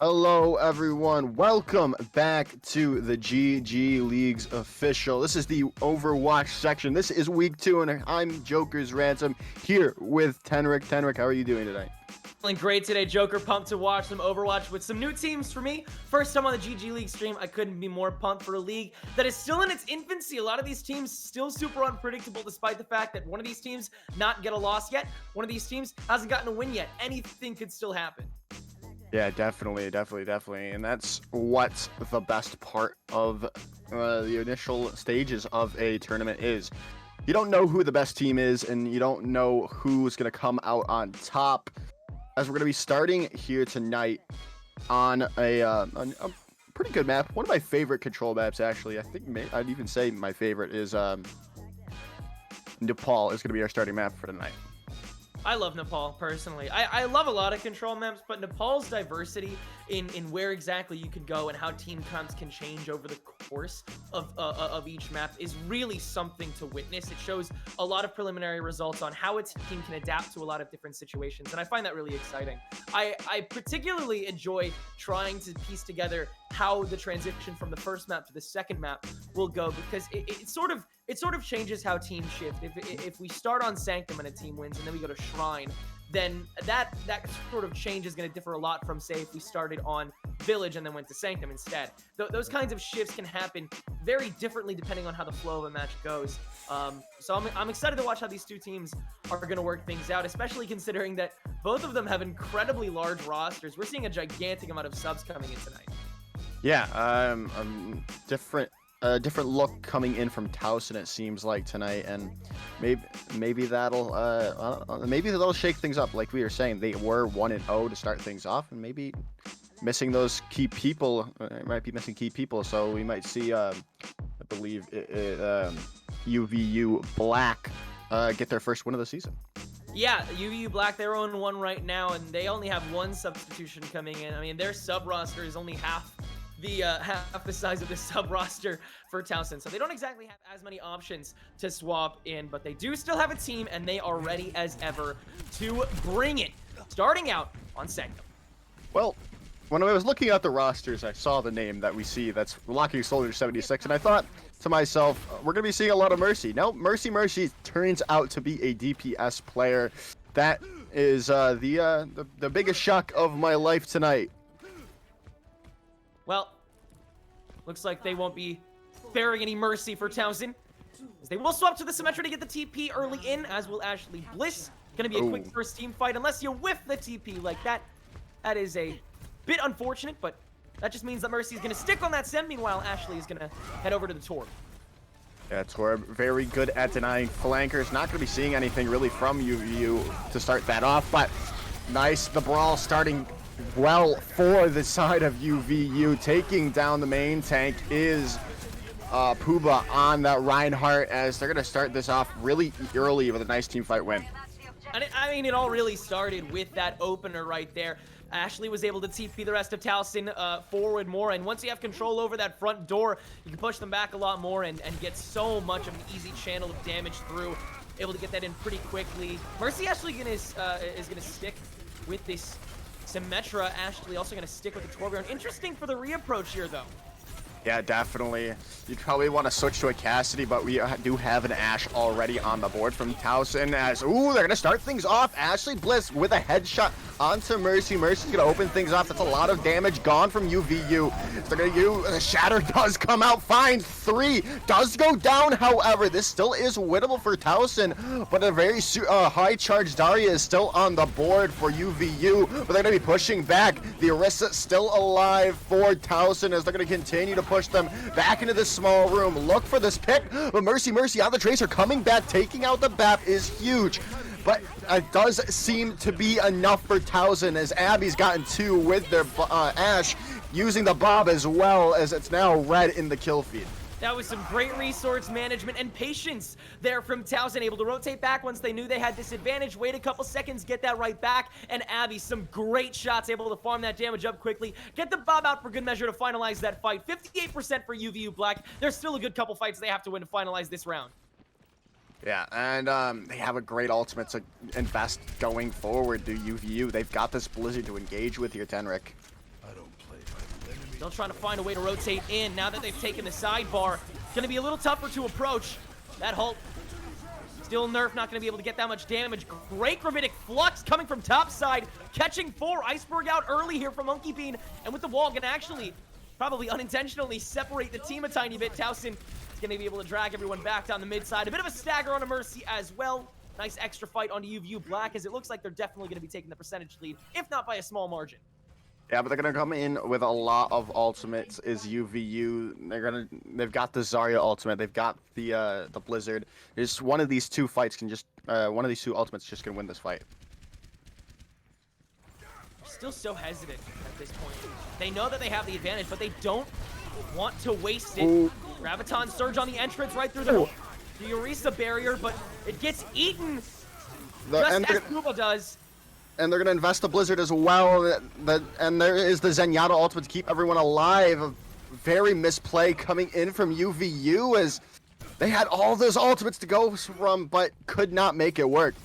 Hello, everyone. Welcome back to the GG Leagues official. This is the Overwatch section. This is week 2, and I'm Joker's Ransom here with Tenric. Tenric, how are you doing today? Feeling great today, Joker. Pumped to watch some Overwatch with some new teams for me. First time on the GG League stream. I couldn't be more pumped for a league that is still in its infancy. A lot of these teams still super unpredictable, despite the fact that one of these teams not get a loss yet. One of these teams hasn't gotten a win yet. Anything could still happen. Yeah, definitely. And that's what's the best part of the initial stages of a tournament is. You don't know who the best team is, and you don't know who's going to come out on top. As we're going to be starting here tonight on a pretty good map. One of my favorite control maps, actually. I think I'd even say my favorite is Nepal is going to be our starting map for tonight. I love Nepal, personally. I love a lot of control maps, but Nepal's diversity in where exactly you can go and how team comps can change over the course of each map is really something to witness. It shows a lot of preliminary results on how a team can adapt to a lot of different situations, and I find that really exciting. I particularly enjoy trying to piece together how the transition from the first map to the second map will go, because it sort of changes how teams shift. If we start on Sanctum and a team wins and then we go to Shrine, then that sort of change is going to differ a lot from, say, if we started on Village and then went to Sanctum instead. Those kinds of shifts can happen very differently depending on how the flow of a match goes. So I'm excited to watch how these two teams are going to work things out, especially considering that both of them have incredibly large rosters. We're seeing a gigantic amount of subs coming in tonight. Yeah, different look coming in from Towson, it seems like, tonight, and maybe that'll shake things up. Like we were saying, they were 1-0 to start things off, and maybe missing those key people. Might be missing key people, so we might see, I believe, UVU Black get their first win of the season. Yeah, UVU Black, they're on one right now, and they only have one substitution coming in. I mean, their sub roster is only half the size of the sub roster for Towson, so they don't exactly have as many options to swap in, but they do still have a team, and they are ready as ever to bring it, starting out on Sanctum. Well, when I was looking at the rosters, I saw the name that we see that's Locking Soldier 76, and I thought to myself, we're going to be seeing a lot of Mercy. No, Mercy turns out to be a DPS player. That is the biggest shock of my life tonight. Well, looks like they won't be bearing any mercy for Towson, as they will swap to the Symmetra to get the TP early in, as will Ashley Bliss. Gonna be a quick first team fight, unless you whiff the TP like that. That is a bit unfortunate, but that just means that Mercy is gonna stick on that Sem. Meanwhile, Ashley is gonna head over to the Torb. Yeah, Torb, very good at denying flankers. Not gonna be seeing anything really from UVU to start that off, but nice. The brawl starting well for the side of UVU. Taking down the main tank is Puba on that Reinhardt, as they're going to start this off really early with a nice team fight win. And I mean, it all really started with that opener right there. Ashley was able to TP the rest of Towson forward more, and once you have control over that front door, you can push them back a lot more and get so much of an easy channel of damage through. Able to get that in pretty quickly. Mercy actually is gonna stick with this Symmetra. Ashley also going to stick with the Torbjorn. Interesting for the reapproach here, though. Yeah, definitely. You'd probably want to switch to a Cassidy, but we do have an Ashe already on the board from Towson, as, they're going to start things off. Ashley Bliss with a headshot onto Mercy. Mercy's going to open things off. That's a lot of damage gone from UVU. They're going to use, the Shatter does come out fine. 3 does go down, however. This still is winnable for Towson, but a very high charge Daria is still on the board for UVU, but they're going to be pushing back. The Orisa still alive for Towson, as they're going to continue to push them back into this small room. Look for this pick, but Mercy on the Tracer coming back, taking out the BAP is huge. But it does seem to be enough for Towson, as Abby's gotten 2 with their Ashe, using the Bob as well, as it's now red in the kill feed. That was some great resource management and patience there from Towson, able to rotate back once they knew they had disadvantage, wait a couple seconds, get that right back, and Abby, some great shots, able to farm that damage up quickly, get the Bob out for good measure to finalize that fight. 58% for UVU Black. There's still a good couple fights they have to win to finalize this round. Yeah, and they have a great ultimate to invest going forward to UVU. They've got this Blizzard to engage with here, Tenric. Still trying to find a way to rotate in now that they've taken the sidebar. It's gonna be a little tougher to approach. That Hulk, still Nerf, not gonna be able to get that much damage. Great gravitic flux coming from top side, catching 4. Iceberg out early here from Monkey Bean, and with the wall gonna actually, probably unintentionally, separate the team a tiny bit. Towson is gonna be able to drag everyone back down the mid side. A bit of a stagger on a Mercy as well. Nice extra fight onto UVU Black, as it looks like they're definitely gonna be taking the percentage lead, if not by a small margin. Yeah, but they're gonna come in with a lot of ultimates. Is UVU? They've got the Zarya ultimate. They've got the Blizzard. Just one of these two fights can just one of these two ultimates just gonna win this fight. Still so hesitant at this point. They know that they have the advantage, but they don't want to waste it. Ooh. Graviton surge on the entrance right through the Orisa barrier, but it gets eaten just as Kuba does. And they're going to invest the Blizzard as well. And there is the Zenyatta ultimate to keep everyone alive. A very misplay coming in from UVU as they had all those ultimates to go from, but could not make it work.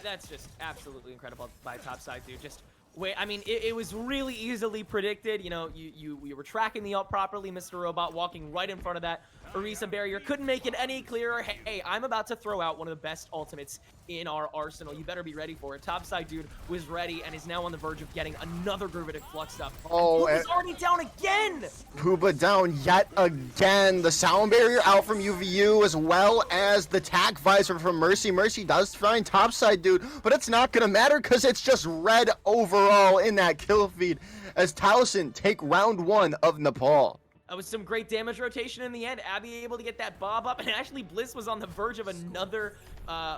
That's just absolutely incredible by topside, dude. Just wait, I mean, it was really easily predicted. You know, you were tracking the ult properly. Mr. Robot walking right in front of that Orisa barrier. Couldn't make it any clearer. Hey, I'm about to throw out one of the best ultimates in our arsenal. You better be ready for it. Topside dude was ready and is now on the verge of getting another gravitic flux up. Oh, he's already down again. Puba down yet again. The sound barrier out from UVU, as well as the tack visor from Mercy. Mercy does find topside dude, but it's not gonna matter because it's just red overall in that kill feed as Towson take round 1 of Nepal. That was some great damage rotation in the end. Abby able to get that bob up, and actually Bliss was on the verge of another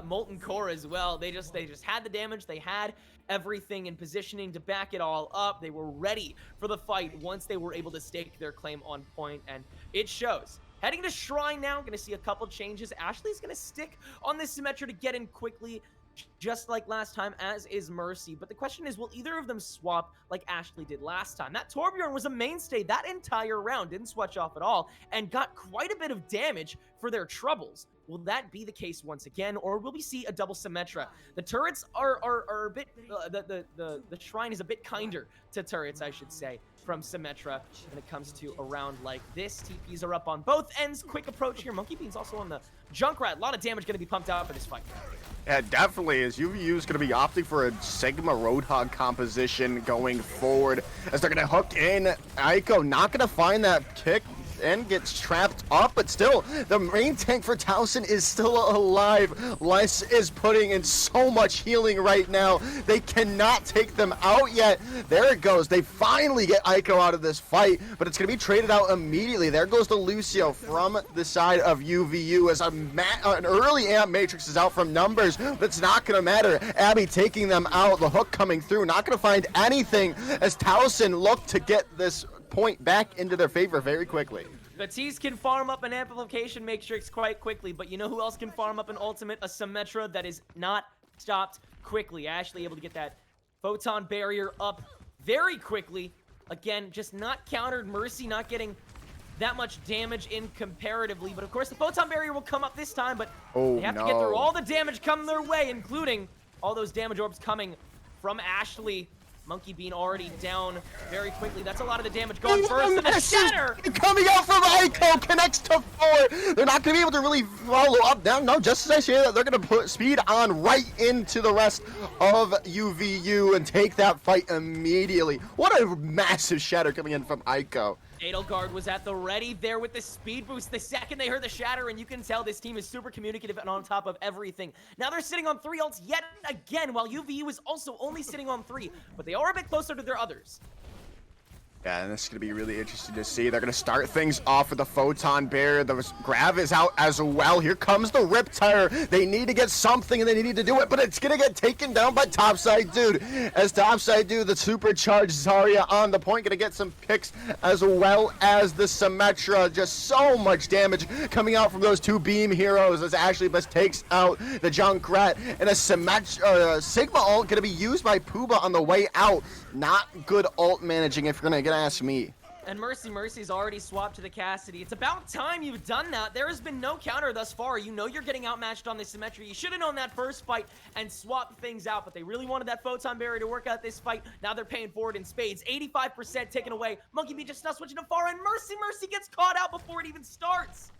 molten core as well. They just had the damage. They had everything in positioning to back it all up. They were ready for the fight once they were able to stake their claim on point, and it shows. Heading to Shrine now, gonna see a couple changes. Ashley's gonna stick on this Symmetra to get in quickly, just like last time, as is Mercy. But the question is, will either of them swap like Ashley did last time? That Torbjorn was a mainstay that entire round, didn't switch off at all, and got quite a bit of damage for their troubles. Will that be the case once again, or will we see a double Symmetra? The turrets are a bit, the Shrine is a bit kinder to turrets, I should say, from Symmetra when it comes to a round like this. TPs are up on both ends. Quick approach here. Monkey Bean's also on the Junkrat. A lot of damage going to be pumped out for this fight. Yeah, definitely, as UVU is going to be opting for a Sigma Roadhog composition going forward, as they're going to hook in. Aiko not going to find that kick and gets trapped up, but still, the main tank for Towson is still alive. Les is putting in so much healing right now. They cannot take them out yet. There it goes. They finally get Aiko out of this fight, but it's going to be traded out immediately. There goes the Lucio from the side of UVU as an early amp matrix is out from numbers, but it's not going to matter. Abby taking them out, the hook coming through, not going to find anything as Towson look to get this point back into their favor very quickly. Batiste can farm up an amplification matrix quite quickly, but you know who else can farm up an ultimate? A Symmetra that is not stopped quickly. Ashley able to get that photon barrier up very quickly. Again, just not countered. Mercy not getting that much damage in comparatively, but of course the photon barrier will come up this time, but they have to get through all the damage coming their way, including all those damage orbs coming from Ashley. Monkey Bean already down very quickly. That's a lot of the damage going first, and the shatter! Coming out from Aiko, connects to 4. They're not going to be able to really follow up now. No, just as I say that, they're going to put speed on right into the rest of UVU and take that fight immediately. What a massive shatter coming in from Aiko. Edelgard was at the ready there with the speed boost the second they heard the shatter, and you can tell this team is super communicative and on top of everything. Now they're sitting on 3 ults yet again, while UVU is also only sitting on 3, but they are a bit closer to their others. Yeah, and this is going to be really interesting to see. They're going to start things off with the Photon Barrier. The Grav is out as well. Here comes the Riptire. They need to get something, and they need to do it, but it's going to get taken down by Topside Dude. As Topside Dude, the supercharged Zarya on the point, going to get some picks, as well as the Symmetra. Just so much damage coming out from those 2 beam heroes as Ashley Bliss takes out the Junkrat. And a Sigma ult going to be used by Puba on the way out. Not good ult managing if you're going to ask me. And Mercy's already swapped to the Cassidy. It's about time you've done that. There has been no counter thus far. You know you're getting outmatched on the symmetry. You should have known that first fight and swapped things out, but they really wanted that photon barrier to work out this fight. Now they're paying for it in spades. 85% taken away. Monkey B just now switching to Pharah, and Mercy gets caught out before it even starts.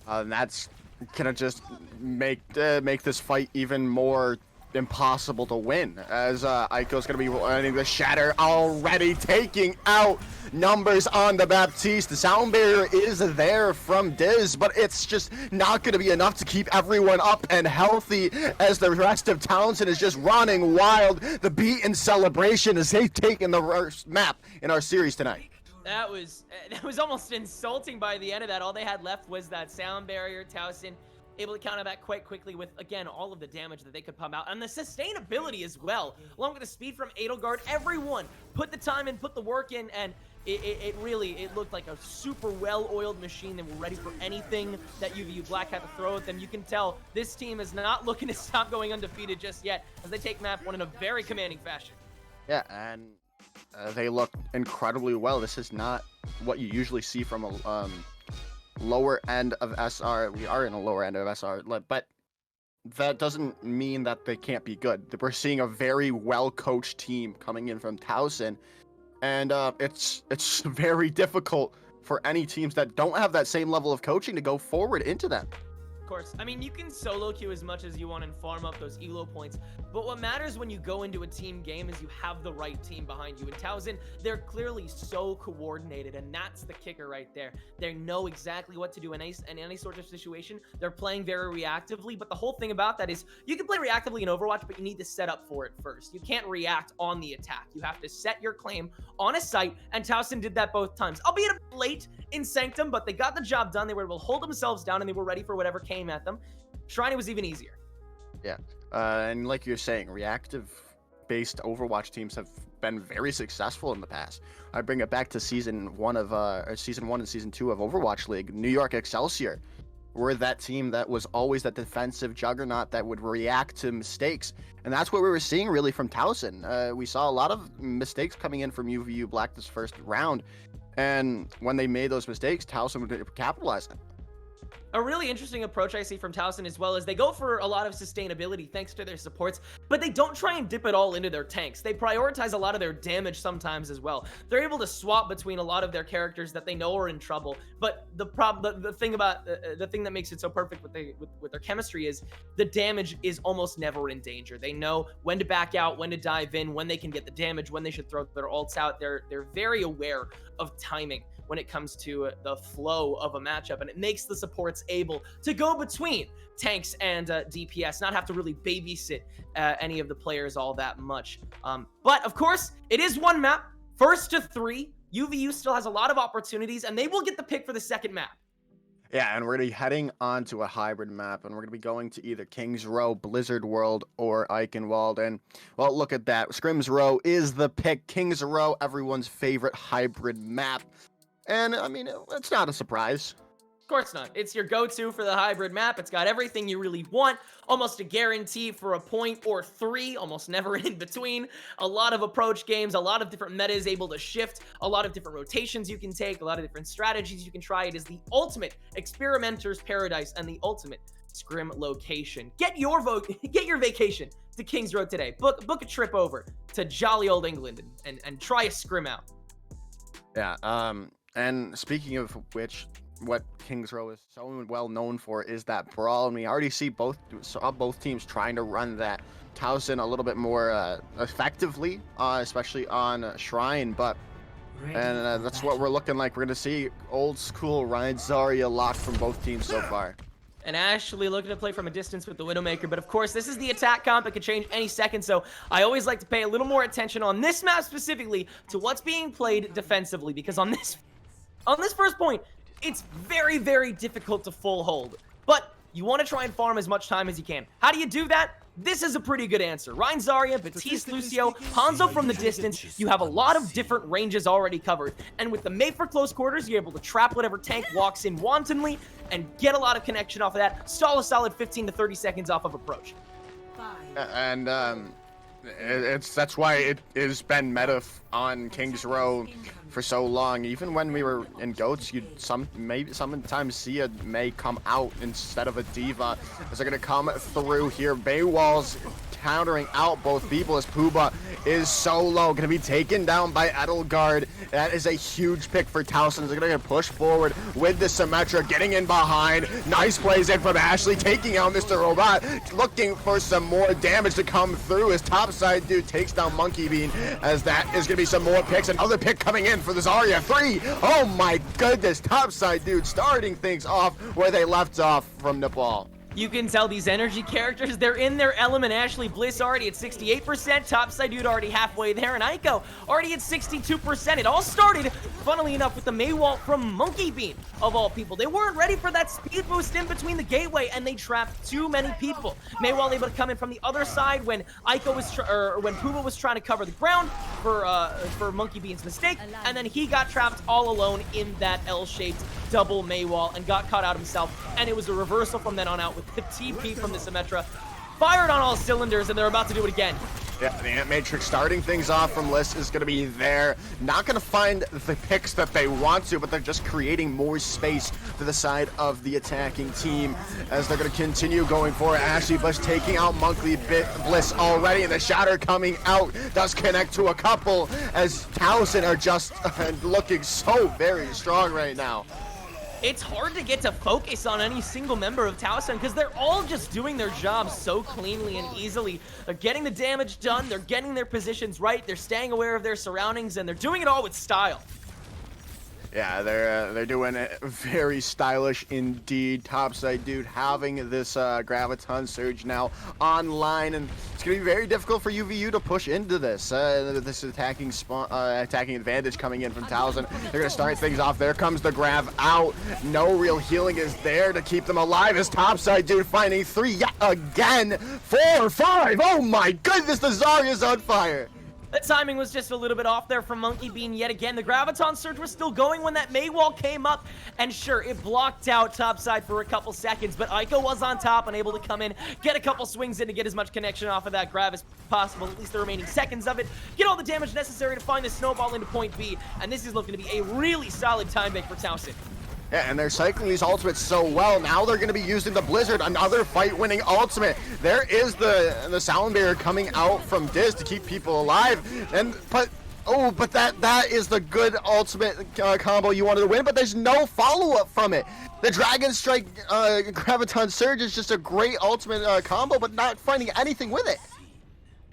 And that's gonna just make this fight even more impossible to win, as Aiko's gonna be running the shatter, already taking out numbers on the Baptiste. The sound barrier is there from Diz, but it's just not gonna be enough to keep everyone up and healthy, as the rest of Towson is just running wild. The beat and celebration as they've taken the first map in our series tonight. That was almost insulting by the end of that. All they had left was that sound barrier. Towson able to counter that quite quickly with, again, all of the damage that they could pump out. And the sustainability as well, along with the speed from Edelgard. Everyone put the time in, put the work in, and it really looked like a super well-oiled machine that were ready for anything that UVU Black had to throw at them. You can tell this team is not looking to stop going undefeated just yet, as they take map one in a very commanding fashion. Yeah, and they look incredibly well. This is not what you usually see from a lower end of SR. We are in a lower end of SR, but that doesn't mean that they can't be good. We're seeing a very well-coached team coming in from Towson, and it's very difficult for any teams that don't have that same level of coaching to go forward into them. Of course. I mean, you can solo queue as much as you want and farm up those elo points, but what matters when you go into a team game is you have the right team behind you. In Towson, they're clearly so coordinated, and that's the kicker right there. They know exactly what to do in any sort of situation. They're playing very reactively, but the whole thing about that is you can play reactively in Overwatch, but you need to set up for it first. You can't react on the attack. You have to set your claim on a site, and Towson did that both times. Albeit a bit late in Sanctum, but they got the job done. They were able to hold themselves down, and they were ready for whatever came at them. Shrine was even easier. Yeah, and like you're saying, reactive-based Overwatch teams have been very successful in the past. I bring it back to season one and season 2 of Overwatch League. New York Excelsior were that team that was always that defensive juggernaut that would react to mistakes, and that's what we were seeing really from Towson. We saw a lot of mistakes coming in from UVU Black this first round, and when they made those mistakes, Towson would capitalize on it. A really interesting approach I see from Towson as well is they go for a lot of sustainability thanks to their supports, but they don't try and dip it all into their tanks. They prioritize a lot of their damage sometimes as well. They're able to swap between a lot of their characters that they know are in trouble, but the thing that makes it so perfect with their chemistry is the damage is almost never in danger. They know when to back out, when to dive in, when they can get the damage, when they should throw their ults out. They're very aware of timing when it comes to the flow of a matchup, and it makes the supports able to go between tanks and DPS, not have to really babysit any of the players all that much. But of course, it is one map, first to 3. UVU still has a lot of opportunities, and they will get the pick for the second map. Yeah, and we're going to be heading onto a hybrid map, and we're going to be going to either Kings Row, Blizzard World, or Eichenwald. And, well, look at that. Scrims Row is the pick. Kings Row, everyone's favorite hybrid map. And, I mean, it's not a surprise. Of course not. It's your go-to for the hybrid map. It's got everything you really want. Almost a guarantee for a point or 3, almost never in between. A lot of approach games, a lot of different metas able to shift, a lot of different rotations you can take, a lot of different strategies you can try. It is the ultimate experimenter's paradise and the ultimate scrim location. Get your vacation to Kings Row today. Book a trip over to jolly old England and try a scrim out. Yeah, and speaking of which, what Kings Row is so well known for is that brawl, and we already saw both teams trying to run that Towson a little bit more effectively, especially on Shrine, and that's what we're looking like. We're going to see old school Ryan Zarya locked from both teams so far. And Ashley looking to play from a distance with the Widowmaker, but of course this is the attack comp. It could change any second, so I always like to pay a little more attention on this map specifically to what's being played defensively, because on this first point, it's very, very difficult to full hold, but you want to try and farm as much time as you can. How do you do that? This is a pretty good answer. Ryan Zarya, Baptiste, Lucio, Hanzo from the distance. You have a lot of different ranges already covered. And with the mate for close quarters, you're able to trap whatever tank walks in wantonly and get a lot of connection off of that. Stall a solid 15 to 30 seconds off of approach. And that's why it has been meta on Kings Row for so long. Even when we were in GOATs, you'd sometimes see a Mei come out instead of a D.Va, as they're gonna come through here. Maywall's countering out both people as Puba is solo, gonna be taken down by Edelgard. That is a huge pick for Towson. They're gonna push forward with the Symmetra, getting in behind. Nice plays in from Ashley, taking out Mr. Robot, looking for some more damage to come through as topside dude takes down Monkey Bean, as that is gonna be some more picks. Another pick coming in for the Zarya. 3. Oh my goodness, topside dude starting things off where they left off from Nepal. You can tell these energy characters, they're in their element. Ashley Bliss already at 68%, Topside Dude already halfway there, and Aiko already at 62%. It all started, funnily enough, with the Maywall from Monkey Bean, of all people. They weren't ready for that speed boost in between the gateway, and they trapped too many people. Maywall able to come in from the other side when when Puba was trying to cover the ground for Monkey Bean's mistake, and then he got trapped all alone in that L-shaped double Maywall and got caught out himself, and it was a reversal from then on out with the TP from the Symmetra. Fired on all cylinders, and they're about to do it again. Yeah, the Ant Matrix starting things off from Liss is going to be there. Not going to find the picks that they want to, but they're just creating more space to the side of the attacking team as they're going to continue going forward. Ashley Bliss taking out Monkey Bliss already, and the shatter coming out does connect to a couple as Towson are just looking so very strong right now. It's hard to get to focus on any single member of Towson because they're all just doing their jobs so cleanly and easily. They're getting the damage done, they're getting their positions right, they're staying aware of their surroundings, and they're doing it all with style. Yeah, they're doing it very stylish indeed. Topside dude having this Graviton Surge now online, and it's gonna be very difficult for UVU to push into this. This attacking advantage coming in from Towson. They're gonna start things off. There comes the grab out. No real healing is there to keep them alive as Topside dude finding 3 yet again. 4, 5. Oh my goodness, the Zarya's on fire. The timing was just a little bit off there from Monkey Bean yet again. The Graviton Surge was still going when that Maywall came up, and sure, it blocked out topside for a couple seconds, but Aiko was on top and able to come in, get a couple swings in to get as much connection off of that grab as possible, at least the remaining seconds of it, get all the damage necessary to find the snowball into point B, and this is looking to be a really solid time bank for Towson. Yeah, and they're cycling these ultimates so well. Now they're going to be using the Blizzard, another fight-winning ultimate. There is the sound barrier coming out from Diz to keep people alive. But that is the good ultimate combo you wanted to win, but there's no follow-up from it. The Dragon Strike Graviton Surge is just a great ultimate combo, but not finding anything with it.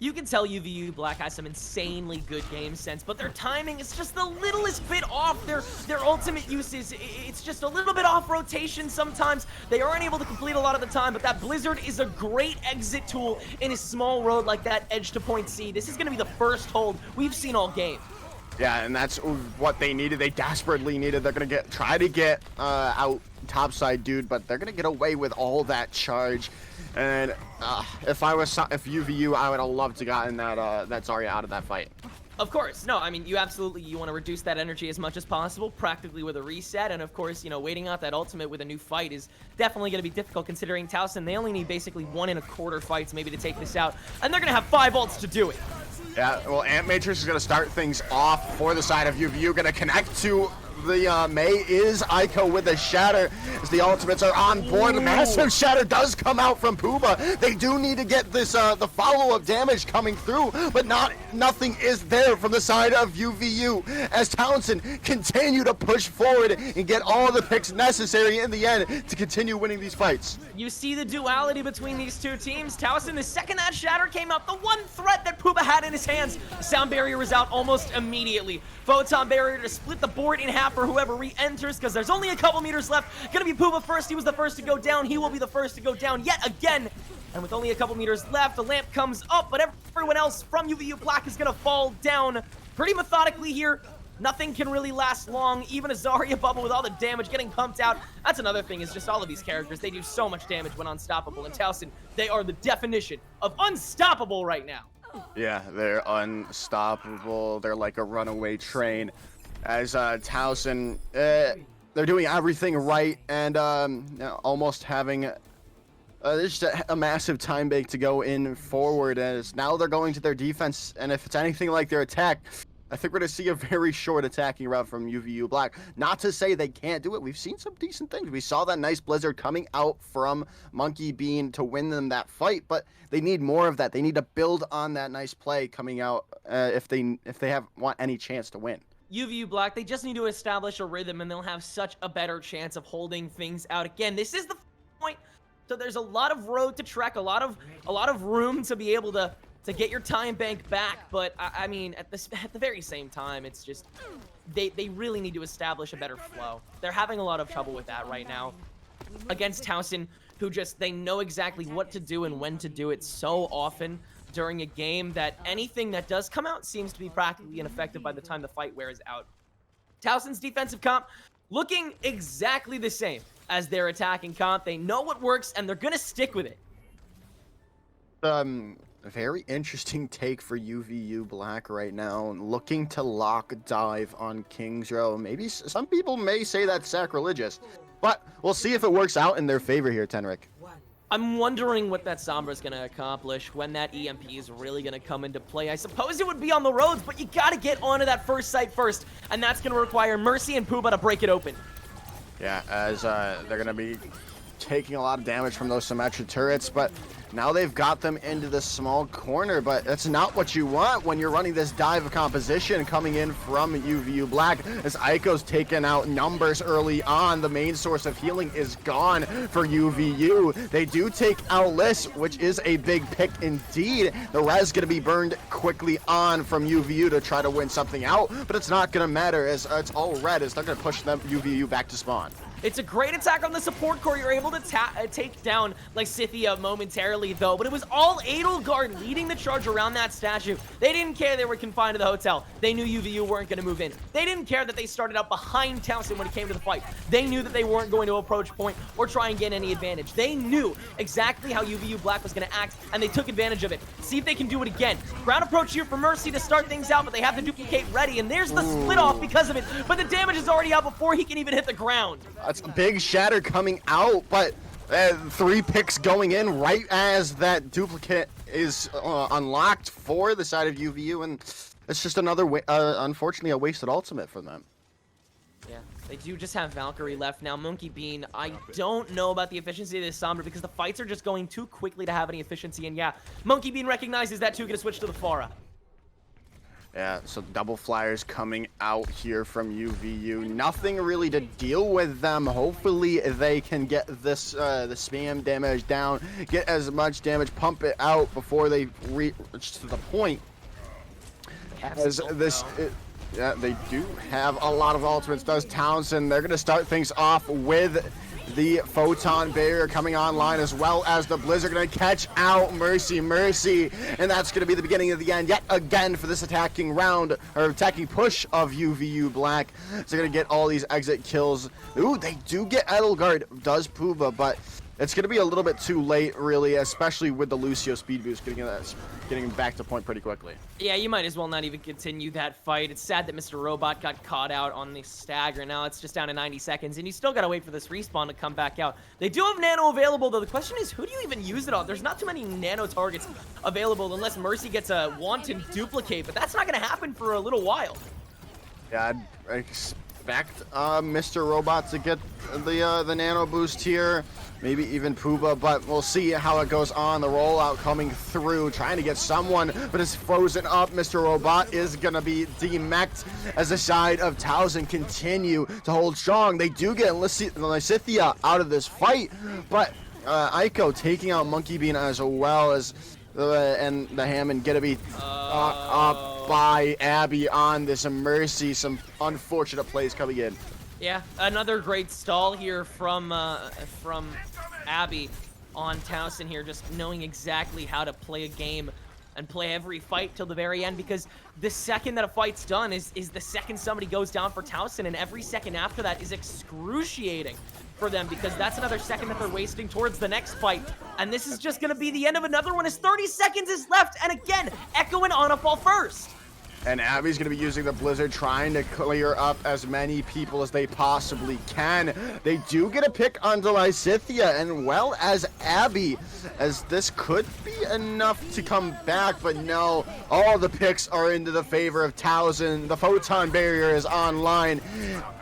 You can tell UVU Black has some insanely good game sense, but their timing is just the littlest bit off. Their ultimate uses, it's just a little bit off rotation sometimes. They aren't able to complete a lot of the time, but that Blizzard is a great exit tool in a small road like that edge to point C. This is going to be the first hold we've seen all game. Yeah, and that's what they needed. They desperately needed. They're going to try to get out topside dude, but they're going to get away with all that charge. And if UVU, I would have loved to gotten that Zarya out of that fight. Of course, no, I mean, you want to reduce that energy as much as possible, practically with a reset, and of course, waiting out that ultimate with a new fight is definitely going to be difficult considering Towson, they only need basically 1 1/4 fights maybe to take this out, and they're going to have 5 ults to do it. Yeah, well, Ant Matrix is going to start things off for the side of UVU, going to connect to the Mei is Aiko with a shatter as the ultimates are on board. A massive shatter does come out from Puba. They do need to get this the follow-up damage coming through, but nothing is there from the side of UVU as Towson continue to push forward and get all the picks necessary in the end to continue winning these fights. You see the duality between these two teams. Towson, the second that shatter came out, the one threat that Puba had in his hands, the sound barrier was out almost immediately. Photon barrier to split the board in half for whoever re-enters, because there's only a couple meters left. Gonna be Puba first. He was the first to go down. He will be the first to go down yet again. And with only a couple meters left, the lamp comes up, but everyone else from UVU Black is gonna fall down pretty methodically here. Nothing can really last long. Even a Zarya bubble with all the damage getting pumped out. That's another thing, is just all of these characters. They do so much damage when unstoppable. And Towson, they are the definition of unstoppable right now. Yeah, they're unstoppable. They're like a runaway train. As Towson, they're doing everything right and almost having just a massive time bank to go in forward, as now they're going to their defense, and if it's anything like their attack, I think we're going to see a very short attacking route from UVU Black. Not to say they can't do it. We've seen some decent things. We saw that nice Blizzard coming out from Monkey Bean to win them that fight, but they need more of that. They need to build on that nice play coming out if they want any chance to win. UVU Black, they just need to establish a rhythm, and they'll have such a better chance of holding things out. Again, this is the point. So there's a lot of road to trek, a lot of room to be able to get your time bank back, but I mean, at the very same time, it's just they really need to establish a better flow. They're having a lot of trouble with that right now against Towson, who they know exactly what to do and when to do it so often during a game that anything that does come out seems to be practically ineffective by the time the fight wears out. Towson's defensive comp looking exactly the same as their attacking comp. They know what works, and they're gonna stick with it. A very interesting take for UVU Black right now, looking to lock dive on Kings Row. Maybe some people may say that's sacrilegious, but we'll see if it works out in their favor here, Tenric. I'm wondering what that Sombra's going to accomplish, when that EMP is really going to come into play. I suppose it would be on the roads, but you got to get onto that first site first, and that's going to require Mercy and Puba to break it open. Yeah, as they're going to be taking a lot of damage from those Symmetra turrets, but now they've got them into the small corner, but that's not what you want when you're running this dive composition coming in from UVU Black. As Aiko's taken out numbers early on, the main source of healing is gone for UVU. They do take out Liss, which is a big pick indeed. The res going to be burned quickly on from UVU to try to win something out, but it's not going to matter as it's all red as they're going to push them UVU back to spawn. It's a great attack on the support core. You're able to take down Lysithea momentarily, though, but it was all Edelgard leading the charge around that statue. They didn't care they were confined to the hotel. They knew UVU weren't going to move in. They didn't care that they started out behind Towson when it came to the fight. They knew that they weren't going to approach point or try and get any advantage. They knew exactly how UVU Black was going to act, and they took advantage of it. See if they can do it again. Ground approach here for Mercy to start things out, but they have the duplicate ready, and there's the split off because of it, but the damage is already out before he can even hit the ground. That's a big shatter coming out, but 3 picks going in right as that duplicate is unlocked for the side of UVU, and it's just another, unfortunately, a wasted ultimate for them. Yeah, they do just have Valkyrie left now. Monkey Bean, I don't know about the efficiency of this Sombra because the fights are just going too quickly to have any efficiency, and yeah, Monkey Bean recognizes that too, gonna switch to the Pharah. Yeah, so double flyers coming out here from UVU. Nothing really to deal with them. Hopefully they can get this the spam damage down, get as much damage, pump it out before they reach to the point. As this, yeah, they do have a lot of ultimates. Does Towson? They're gonna start things off with the Photon Barrier coming online, as well as the Blizzard going to catch out Mercy, and that's going to be the beginning of the end yet again for this attacking round, or attacking push of UVU Black. So they're going to get all these exit kills. Ooh, they do get Edelgard, does Puba, but it's going to be a little bit too late, really, especially with the Lucio speed boost getting back to point pretty quickly. Yeah, you might as well not even continue that fight. It's sad that Mr. Robot got caught out on the stagger. Now it's just down to 90 seconds, and you still got to wait for this respawn to come back out. They do have Nano available, though. The question is, who do you even use it on? There's not too many Nano targets available unless Mercy gets a wanton duplicate, but that's not going to happen for a little while. Yeah, I expect Mr. Robot to get the Nano boost here. Maybe even Puba, but we'll see how it goes on. The rollout coming through, trying to get someone, but it's frozen up. Mr. Robot is going to be demeched as the side of Towson continue to hold strong. They do get Lysithea out of this fight, but Aiko taking out Monkey Bean as well as and the Hammond going to be up by Abby on this Mercy. Some unfortunate plays coming in. Yeah, another great stall here from Abby on Towson here, just knowing exactly how to play a game and play every fight till the very end, because the second that a fight's done is the second somebody goes down for Towson, and every second after that is excruciating for them, because that's another second that they're wasting towards the next fight, and this is just going to be the end of another one as 30 seconds is left, and again, Echo and Anna fall first. And Abby's going to be using the Blizzard, trying to clear up as many people as they possibly can. They do get a pick onto Lysithia, and well as Abby, as this could be enough to come back, but no, all the picks are into the favor of Towson. The Photon Barrier is online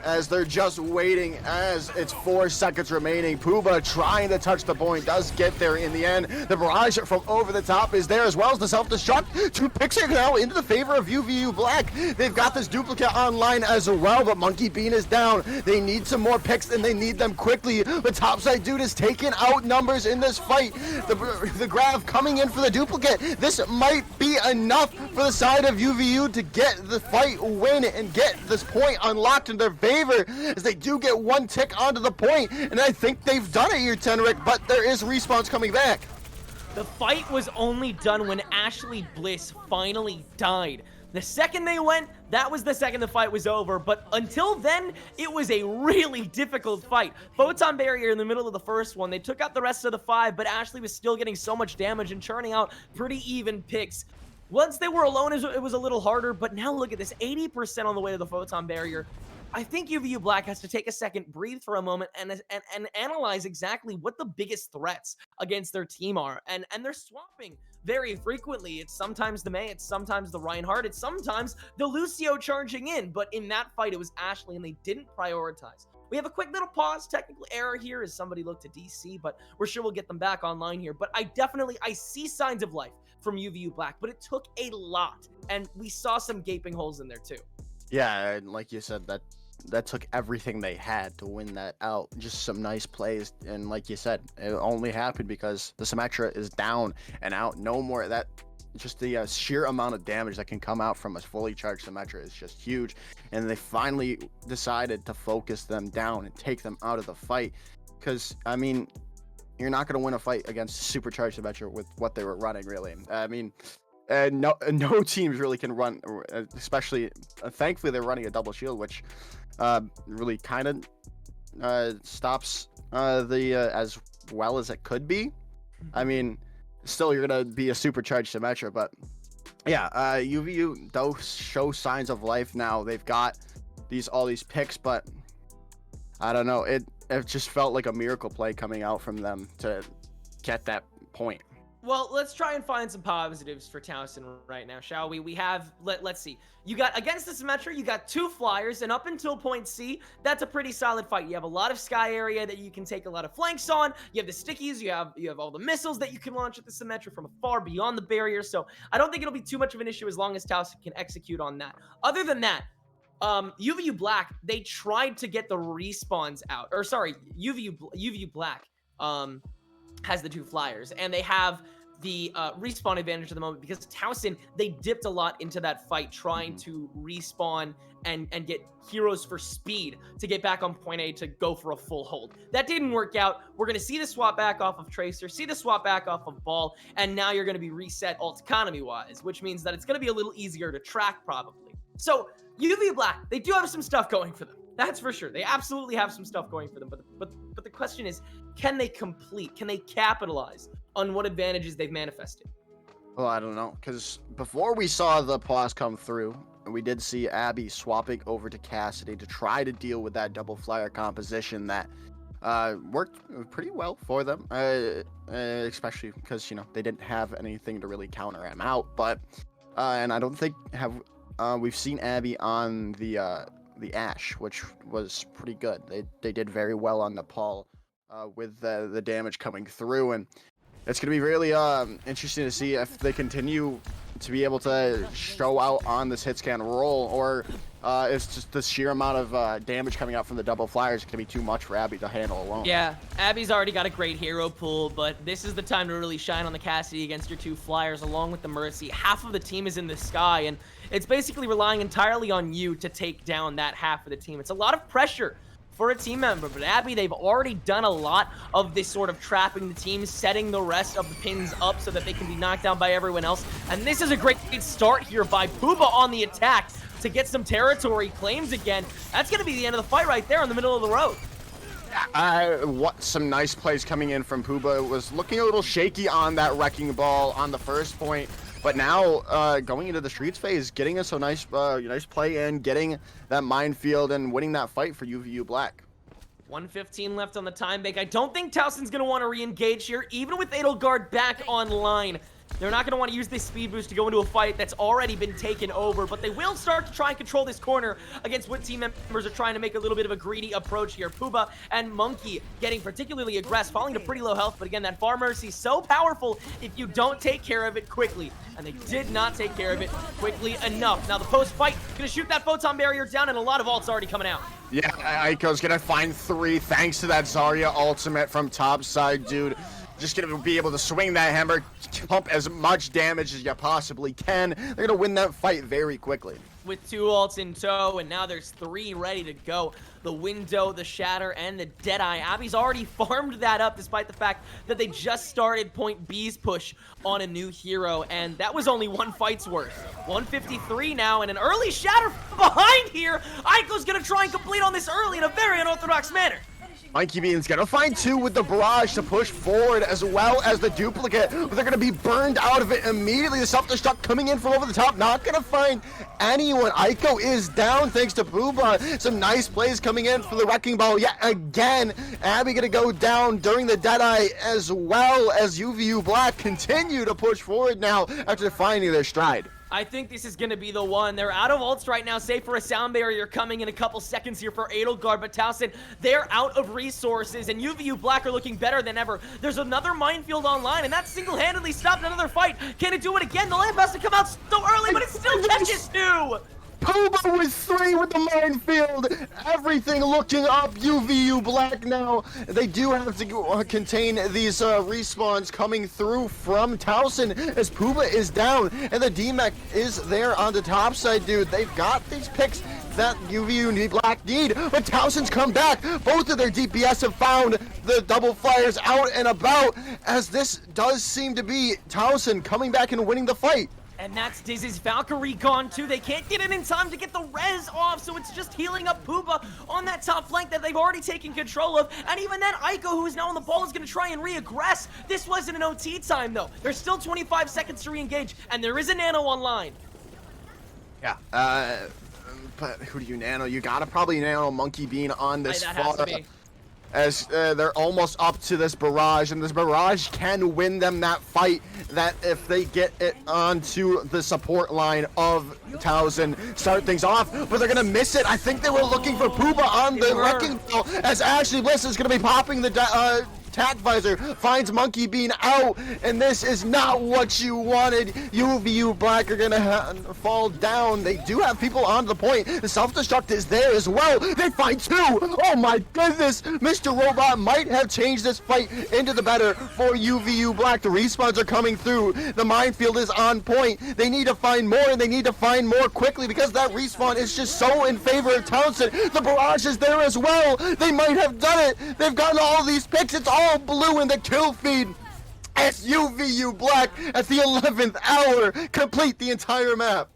as they're just waiting as it's 4 seconds remaining. Puba trying to touch the point, does get there in the end. The barrage from over the top is there, as well as the self-destruct. 2 picks are now into the favor of UVU Black. They've got this duplicate online as well, but Monkey Bean is down. They need some more picks, and they need them quickly. The topside dude is taking out numbers in this fight. The Grav coming in for the duplicate. This might be enough for the side of UVU to get the fight win and get this point unlocked in their favor, as they do get 1 tick onto the point, and I think they've done it here, Tenric, but there is respawns coming back. The fight was only done when Ashley Bliss finally died. The second they went, that was the second the fight was over, but until then, it was a really difficult fight. Photon Barrier in the middle of the first one, they took out the rest of the 5, but Ashley was still getting so much damage and churning out pretty even picks. Once they were alone, it was a little harder, but now look at this, 80% on the way to the Photon Barrier. I think UVU Black has to take a second, breathe for a moment, and analyze exactly what the biggest threats against their team are. And they're swapping very frequently. It's sometimes the Mei, it's sometimes the Reinhardt, it's sometimes the Lucio charging in. But in that fight, it was Ashley, and they didn't prioritize. We have a quick little pause, technical error here as somebody looked to DC, but we're sure we'll get them back online here. But I see signs of life from UVU Black, but it took a lot, and we saw some gaping holes in there too. Yeah, and like you said, that took everything they had to win that out. Just some nice plays, and like you said, it only happened because the Symmetra is down and out. No more that. Just the sheer amount of damage that can come out from a fully charged Symmetra is just huge, and they finally decided to focus them down and take them out of the fight. Because I mean, you're not going to win a fight against supercharged Symmetra with what they were running, really. I mean. And no teams really can run, especially thankfully they're running a double shield, which really kind of stops as well as it could be. I mean, still you're gonna be a supercharged Symmetra, but yeah, UVU does show signs of life now. They've got all these picks, but I don't know. It just felt like a miracle play coming out from them to get that point. Well, let's try and find some positives for Towson right now, shall we? We have, let's see. You got, against the Symmetra, you got 2 flyers, and up until point C, that's a pretty solid fight. You have a lot of sky area that you can take a lot of flanks on. You have the stickies, you have all the missiles that you can launch at the Symmetra from afar beyond the barrier, so I don't think it'll be too much of an issue as long as Towson can execute on that. Other than that, UVU Black, they tried to get the respawns out, or sorry, UVU Black, has the 2 flyers, and they have the respawn advantage at the moment because Towson, they dipped a lot into that fight trying to respawn and get heroes for speed to get back on point A to go for a full hold. That didn't work out. We're going to see the swap back off of Tracer, see the swap back off of Ball, and now you're going to be reset alt economy wise, which means that it's going to be a little easier to track probably. So UV Black, they do have some stuff going for them. That's for sure. They absolutely have some stuff going for them. But the question is, can they complete? Can they capitalize on what advantages they've manifested? Well, I don't know, because before we saw the pause come through, we did see Abby swapping over to Cassidy to try to deal with that double flyer composition that worked pretty well for them, especially because, you know, they didn't have anything to really counter him out. But and I don't think we've seen Abby on the Ashe, which was pretty good. They did very well on Nepal with the damage coming through, and it's going to be really interesting to see if they continue to be able to show out on this hit scan roll, or it's just the sheer amount of damage coming out from the double flyers going to be too much for Abby to handle alone. Yeah, Abby's already got a great hero pool, but this is the time to really shine on the Cassidy against your 2 flyers along with the Mercy. Half of the team is in the sky, and it's basically relying entirely on you to take down that half of the team. It's a lot of pressure for a team member, but Abby, they've already done a lot of this sort of trapping the team, setting the rest of the pins up so that they can be knocked down by everyone else. And this is a great start here by Puba on the attack to get some territory claims again. That's going to be the end of the fight right there in the middle of the road. What some nice plays coming in from Puba. Was looking a little shaky on that wrecking ball on the first point, but now going into the streets phase, getting us a nice play in, getting that minefield and winning that fight for UVU Black. 1:15 left on the time bank. I don't think Towson's going to want to re-engage here, even with Edelgard back online. They're not going to want to use this speed boost to go into a fight that's already been taken over, but they will start to try and control this corner against what team members are trying to make a little bit of a greedy approach here. Puba and Monkey getting particularly aggressive, falling to pretty low health, but again, that Far Mercy so powerful if you don't take care of it quickly, and they did not take care of it quickly enough. Now the post-fight, going to shoot that photon barrier down, and a lot of ults already coming out. Yeah, Aiko's going to find 3 thanks to that Zarya ultimate from top side, dude. Just going to be able to swing that hammer, pump as much damage as you possibly can. They're going to win that fight very quickly. With 2 ults in tow, and now there's 3 ready to go. The Window, the Shatter, and the Deadeye. Abby's already farmed that up despite the fact that they just started Point B's push on a new hero, and that was only 1 fight's worth. 153 now, and an early Shatter behind here. Aiko's going to try and complete on this early in a very unorthodox manner. Mikey Bean's gonna find 2 with the barrage to push forward, as well as the duplicate, but they're gonna be burned out of it immediately. The self-destruct coming in from over the top, not gonna find anyone. Aiko is down thanks to Puba. Some nice plays coming in for the wrecking ball yet again. Abby gonna go down during the Deadeye, as well as UVU Black continue to push forward now after finding their stride. I think this is going to be the one. They're out of ults right now, save for a sound barrier coming in a couple seconds here for Edelgard, but Towson, they're out of resources, and UVU Black are looking better than ever. There's another minefield online, and that single-handedly stopped another fight. Can it do it again? The lamp has to come out so early, but it still catches 2! Puba with 3 with the minefield. Everything looking up. UVU Black now. They do have to contain these respawns coming through from Towson as Puba is down and the DMAC is there on the top side, dude. They've got these picks that UVU Black need, but Towson's come back. Both of their DPS have found the double fires out and about, as this does seem to be Towson coming back and winning the fight. And that's Diz's Valkyrie gone too. They can't get it in time to get the res off, so it's just healing up Puba on that top flank that they've already taken control of. And even then, Aiko, who is now on the ball, is going to try and re-aggress. This wasn't an OT time, though. There's still 25 seconds to re-engage, and there is a Nano online. Yeah, but who do you nano? You gotta probably nano Monkey Bean on this far. As they're almost up to this barrage, and this barrage can win them that fight, that if they get it onto the support line of Towson, start things off, but they're gonna miss it. I think they were looking for Puba on the wrecking ball, as Ashley Bliss is gonna be popping the tack visor, finds Monkey Bean out, and this is not what you wanted. UVU Black are gonna fall down. They do have people on the point. The self-destruct is there as well. They find 2. Oh my goodness. Mr. Robot might have changed this fight into the better for UVU Black. The respawns are coming through. The minefield is on point. They need to find more, and they need to find more quickly because that respawn is just so in favor of Towson. The barrage is there as well. They might have done it. They've gotten all these picks. It's all blue in the kill feed. As UVU Black at the 11th hour complete the entire map.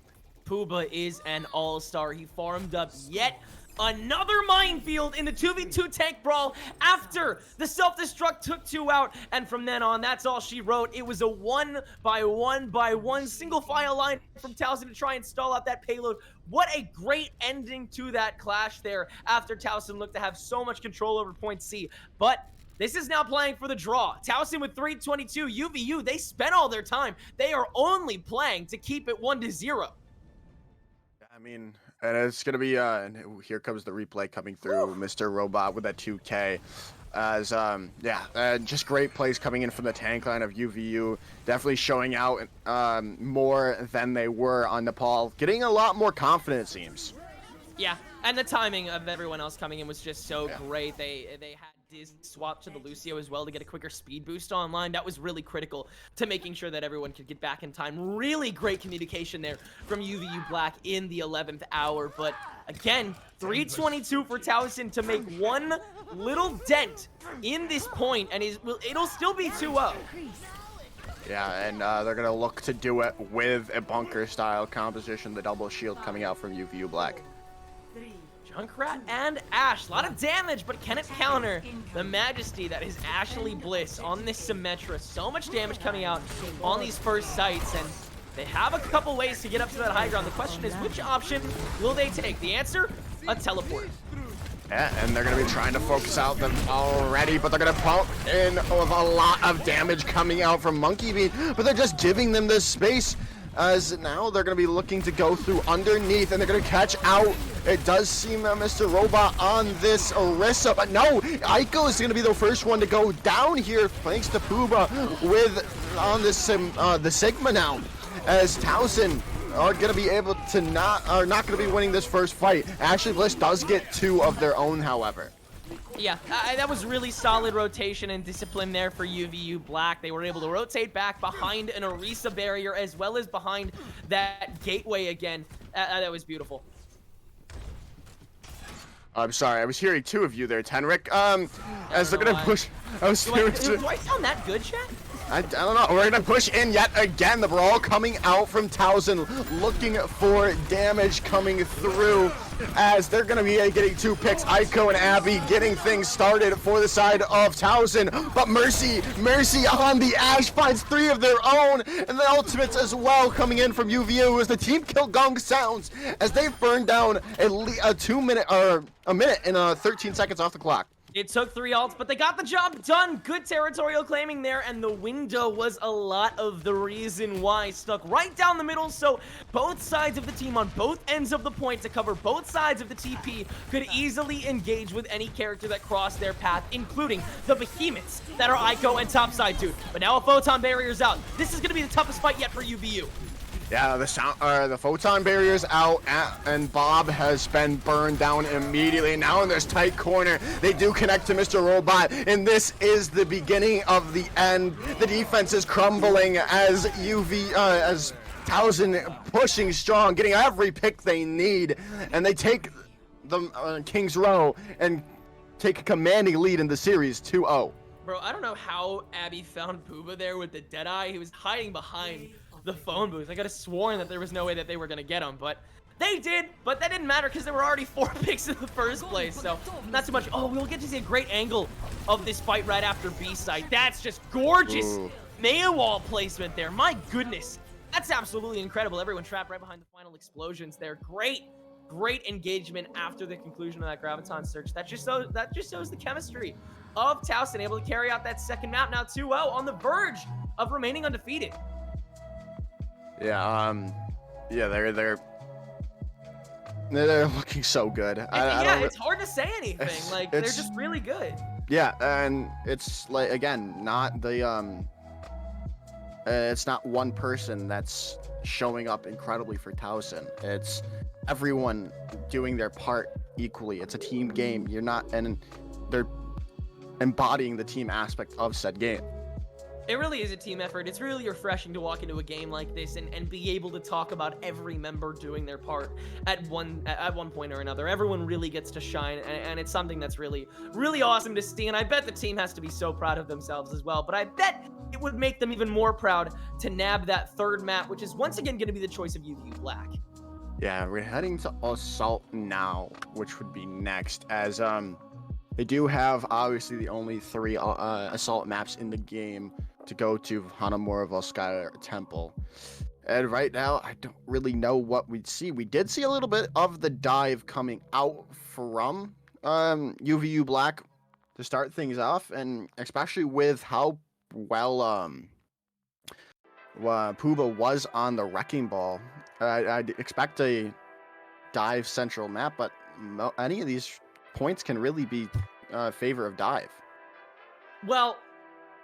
Puba is an all-star. He farmed up yet another minefield in the 2v2 tank brawl after the self-destruct took 2 out, and from then on, that's all she wrote. It was a 1-by-1 single file line from Towson to try and stall out that payload. What a great ending to that clash there after Towson looked to have so much control over point C, but this is now playing for the draw. Towson with 322. UVU, they spent all their time. They are only playing to keep it 1-0. I mean, and it's going to be, here comes the replay coming through. Mr. Robot with that 2K. As, just great plays coming in from the tank line of UVU. Definitely showing out more than they were on Nepal. Getting a lot more confident, it seems. Yeah, and the timing of everyone else coming in was just so great. They had Diz swap to the Lucio as well to get a quicker speed boost online. That was really critical to making sure that everyone could get back in time. Really great communication there from UVU Black in the 11th hour. But again, 322 for Towson to make one little dent in this point, and it'll still be 2-0. Yeah, and they're going to look to do it with a bunker-style composition, the double shield coming out from UVU Black. Junkrat and Ashe. A lot of damage, but can it counter the majesty that is Ashley Bliss on this Symmetra? So much damage coming out on these first sights, and they have a couple ways to get up to that high ground. The question is, which option will they take? The answer, a teleport. Yeah, and they're going to be trying to focus out them already, but they're going to pump in with a lot of damage coming out from Monkey Bean, but they're just giving them this space, as now they're going to be looking to go through underneath, and they're going to catch out. It does seem Mr. Robot on this Orisa, but no, Aiko is going to be the first one to go down here, thanks to Puba with on this the Sigma now, as Towson are going to be able to not going to be winning this first fight. Ashley Bliss does get 2 of their own, however. Yeah, that was really solid rotation and discipline there for UVU Black. They were able to rotate back behind an Orisa barrier as well as behind that gateway again. That was beautiful. I'm sorry, I was hearing 2 of you there, Tenric. As they're going to push... Do I sound that good, chat? I don't know. We're going to push in yet again. The brawl coming out from Towson, looking for damage coming through, as they're going to be getting 2 picks. Aiko and Abby getting things started for the side of Towson. But Mercy on the Ashe finds 3 of their own, and the ultimates as well coming in from UVU as the team kill gong sounds as they burn down a 2 minute or a minute and 13 seconds off the clock. It took 3 ults, but they got the job done. Good territorial claiming there, and the window was a lot of the reason why. Stuck right down the middle, so both sides of the team on both ends of the point to cover both sides of the TP could easily engage with any character that crossed their path, including the behemoths that are Aiko and topside dude. But now a photon barrier's out. This is going to be the toughest fight yet for UVU. Yeah, the photon barrier's out, and Bob has been burned down immediately. Now in this tight corner, they do connect to Mr. Robot, and this is the beginning of the end. The defense is crumbling as as Towson pushing strong, getting every pick they need, and they take the King's Row and take a commanding lead in the series 2-0. Bro, I don't know how Abby found Puba there with the Deadeye. He was hiding behind the phone booth. I could have sworn that there was no way that they were gonna get him, but they did. But that didn't matter because there were already 4 picks in the first place, so not too much. Oh, we'll get to see a great angle of this fight right after B site. That's just gorgeous. Maya wall placement there. My goodness, that's absolutely incredible. Everyone trapped right behind the final explosions there. Great engagement after the conclusion of that graviton search. That just shows the chemistry of Towson, able to carry out that second map, now 2-0 on the verge of remaining undefeated. Yeah, they're looking so good. It's hard to say anything. Like, they're just really good. Yeah, and it's like, again, not the it's not one person that's showing up incredibly for Towson. It's everyone doing their part equally. It's a team game. And they're embodying the team aspect of said game. It really is a team effort. It's really refreshing to walk into a game like this and be able to talk about every member doing their part at one point or another. Everyone really gets to shine, and it's something that's really, really awesome to see. And I bet the team has to be so proud of themselves as well. But I bet it would make them even more proud to nab that 3rd map, which is once again going to be the choice of UVU Black. Yeah, we're heading to Assault now, which would be next, as they do have obviously the only 3 Assault maps in the game to go to, Hanamura, Volskaya, Temple. And right now, I don't really know what we'd see. We did see a little bit of the dive coming out from UVU Black to start things off, and especially with how well Puba was on the Wrecking Ball. I'd expect a dive central map, but any of these points can really be favor of dive. Well,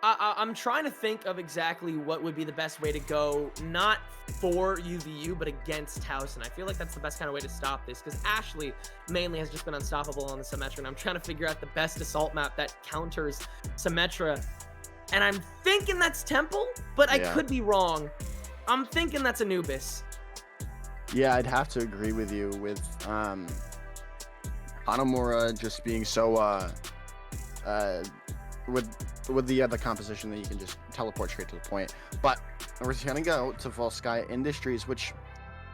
I'm trying to think of exactly what would be the best way to go, not for UVU, but against Towson. I feel like that's the best kind of way to stop this, because Ashley mainly has just been unstoppable on the Symmetra, and I'm trying to figure out the best assault map that counters Symmetra. And I'm thinking that's Temple, but I could be wrong. I'm thinking that's Anubis. Yeah, I'd have to agree with you with Hanamura just being so with the other composition that you can just teleport straight to the point. But we're gonna go to Volskaya Industries, which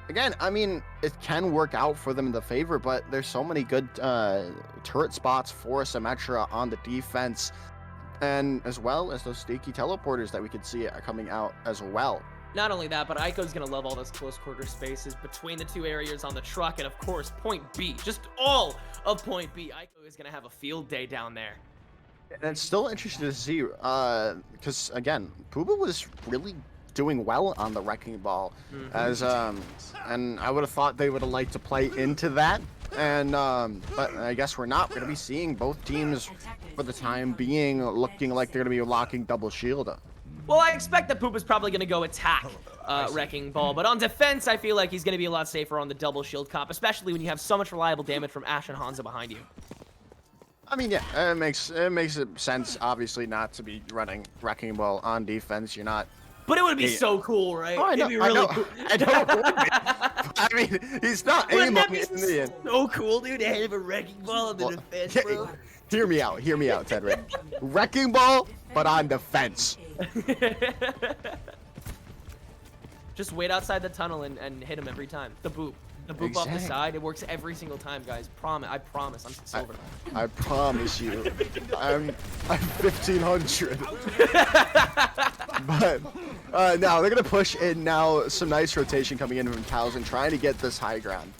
again, I mean, it can work out for them in the favor, but there's so many good turret spots for Symmetra on the defense, and as well as those sneaky teleporters that we could see coming out as well. Not only that, but Aiko's going to love all those close quarter spaces between the two areas on the truck, and of course, point B, just all of point B. Aiko is going to have a field day down there. And it's still interesting to see, because again, Puba was really doing well on the Wrecking Ball, as and I would have thought they would have liked to play into that, and but I guess we're not. We're gonna be seeing both teams for the time being looking like they're gonna be locking double shield up. Well, I expect that Poop is probably going to go attack Wrecking Ball, but on defense, I feel like he's going to be a lot safer on the double shield comp, especially when you have so much reliable damage from Ashe and Hanzo behind you. I mean, yeah, it makes sense, obviously, not to be running Wrecking Ball on defense. You're not. But it would be so cool, right? Oh, I know, It'd be really cool. I know. I mean, he's not aiming in the end. So cool, dude, to have a Wrecking Ball on the defense, bro. Hear me out, Tedrick. Wrecking Ball, but on defense. Just wait outside the tunnel and hit him every time. The boop. The boop off the side. It works every single time, guys. I promise. I'm silver. I promise you. I'm 1500. But no, they're gonna push in now. Some nice rotation coming in from Towson, trying to get this high ground.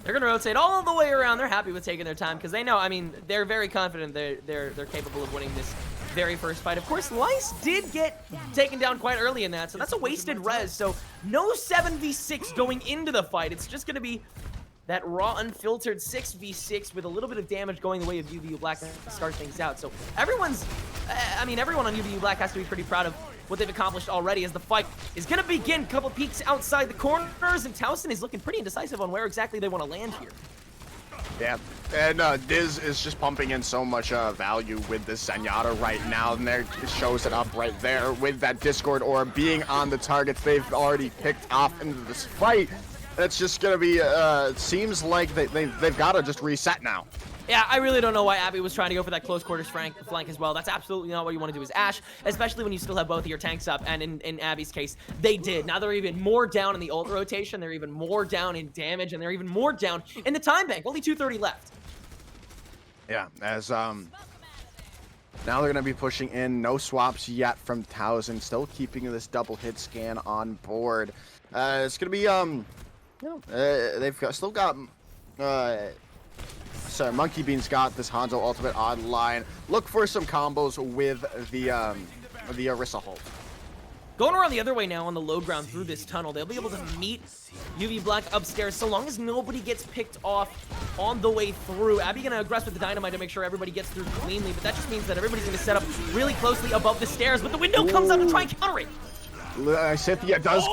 They're gonna rotate all the way around. They're happy with taking their time because they know. I mean, they're very confident they're capable of winning this very first fight. Of course, Lice did get taken down quite early in that, so that's a wasted res. So no 7v6 going into the fight. It's just gonna be that raw, unfiltered 6v6 with a little bit of damage going the way of UVU Black to start things out. So everyone on UVU Black has to be pretty proud of what they've accomplished already as the fight is going to begin. Couple peeks outside the corners, and Towson is looking pretty indecisive on where exactly they want to land here. Yeah, and Diz is just pumping in so much value with this Zenyatta right now, and there it shows it up right there with that Discord orb being on the targets they've already picked off into this fight. It's just gonna be, seems like they've got to just reset now. Yeah, I really don't know why Abby was trying to go for that close quarters flank as well. That's absolutely not what you want to do as Ashe, especially when you still have both of your tanks up, and in Abby's case, they did. Now they're even more down in the ult rotation, they're even more down in damage, and they're even more down in the time bank. Only 230 left. Yeah, as now they're going to be pushing in. No swaps yet from Towson, still keeping this double hit scan on board. It's going to be, they've still got, so Monkey Bean's got this Hanzo ultimate online. Look for some combos with the Orisa ult. Going around the other way now on the low ground through this tunnel, they'll be able to meet UV Black upstairs so long as nobody gets picked off on the way through. Abby gonna aggress with the dynamite to make sure everybody gets through cleanly, but that just means that everybody's gonna set up really closely above the stairs, but the window comes out to try and counter it. Cynthia does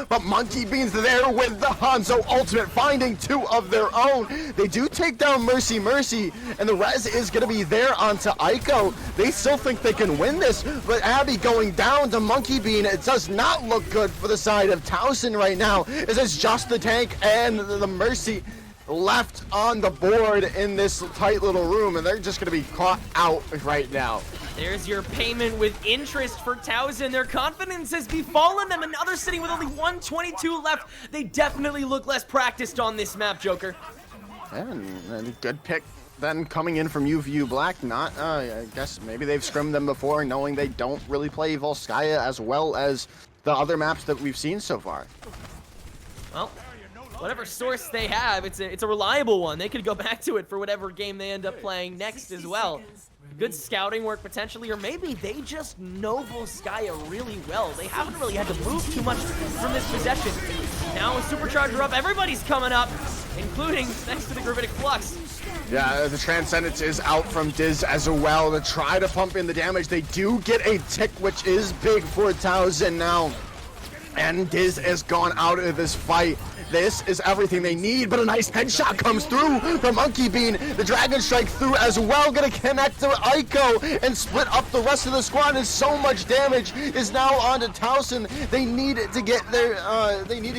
but Monkey Bean's there with the Hanzo ultimate, finding two of their own. They do take down Mercy, and the res is going to be there onto Aiko. They still think they can win this, but Abby going down to Monkey Bean, it does not look good for the side of Towson right now, as it's just the tank and the Mercy left on the board in this tight little room, and they're just going to be caught out right now. There's your payment with interest for Towson. Their confidence has befallen them, and now they're sitting with only 122 left. They definitely look less practiced on this map, Joker. And good pick then coming in from UVU Black. Not, I guess maybe they've scrimmed them before, knowing they don't really play Volskaya as well as the other maps that we've seen so far. Well, whatever source they have, it's a reliable one. They could go back to it for whatever game they end up playing next as well. Good scouting work potentially, or maybe they just know Volskaya really well. They haven't really had to move too much from this possession. Now with Supercharger up, everybody's coming up, including thanks to the Gravitic Flux. Yeah, the Transcendence is out from Diz as well to try to pump in the damage. They do get a tick, which is big for Towson now. And Diz has gone out of this fight. This is everything they need, but a nice headshot comes through from Monkey Bean. The Dragon Strike through as well, gonna connect to Aiko and split up the rest of the squad, and so much damage is now onto Towson. They need to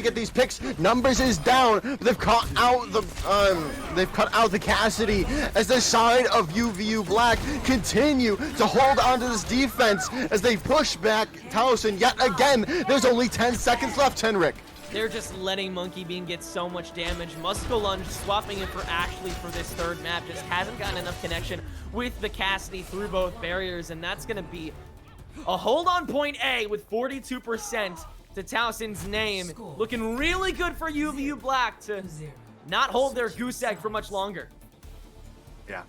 get these picks. Numbers is down, but they've cut out the Cassidy as the side of UVU Black continue to hold on to this defense as they push back Towson yet again. There's only 10 seconds left, Henrik. They're just letting Monkey Bean get so much damage. Musco Lunge swapping it for Ashley for this third map. Just hasn't gotten enough connection with the Cassidy through both barriers, and that's going to be a hold on point A with 42% to Towson's name. Looking really good for UVU Black to not hold their goose egg for much longer. Yeah.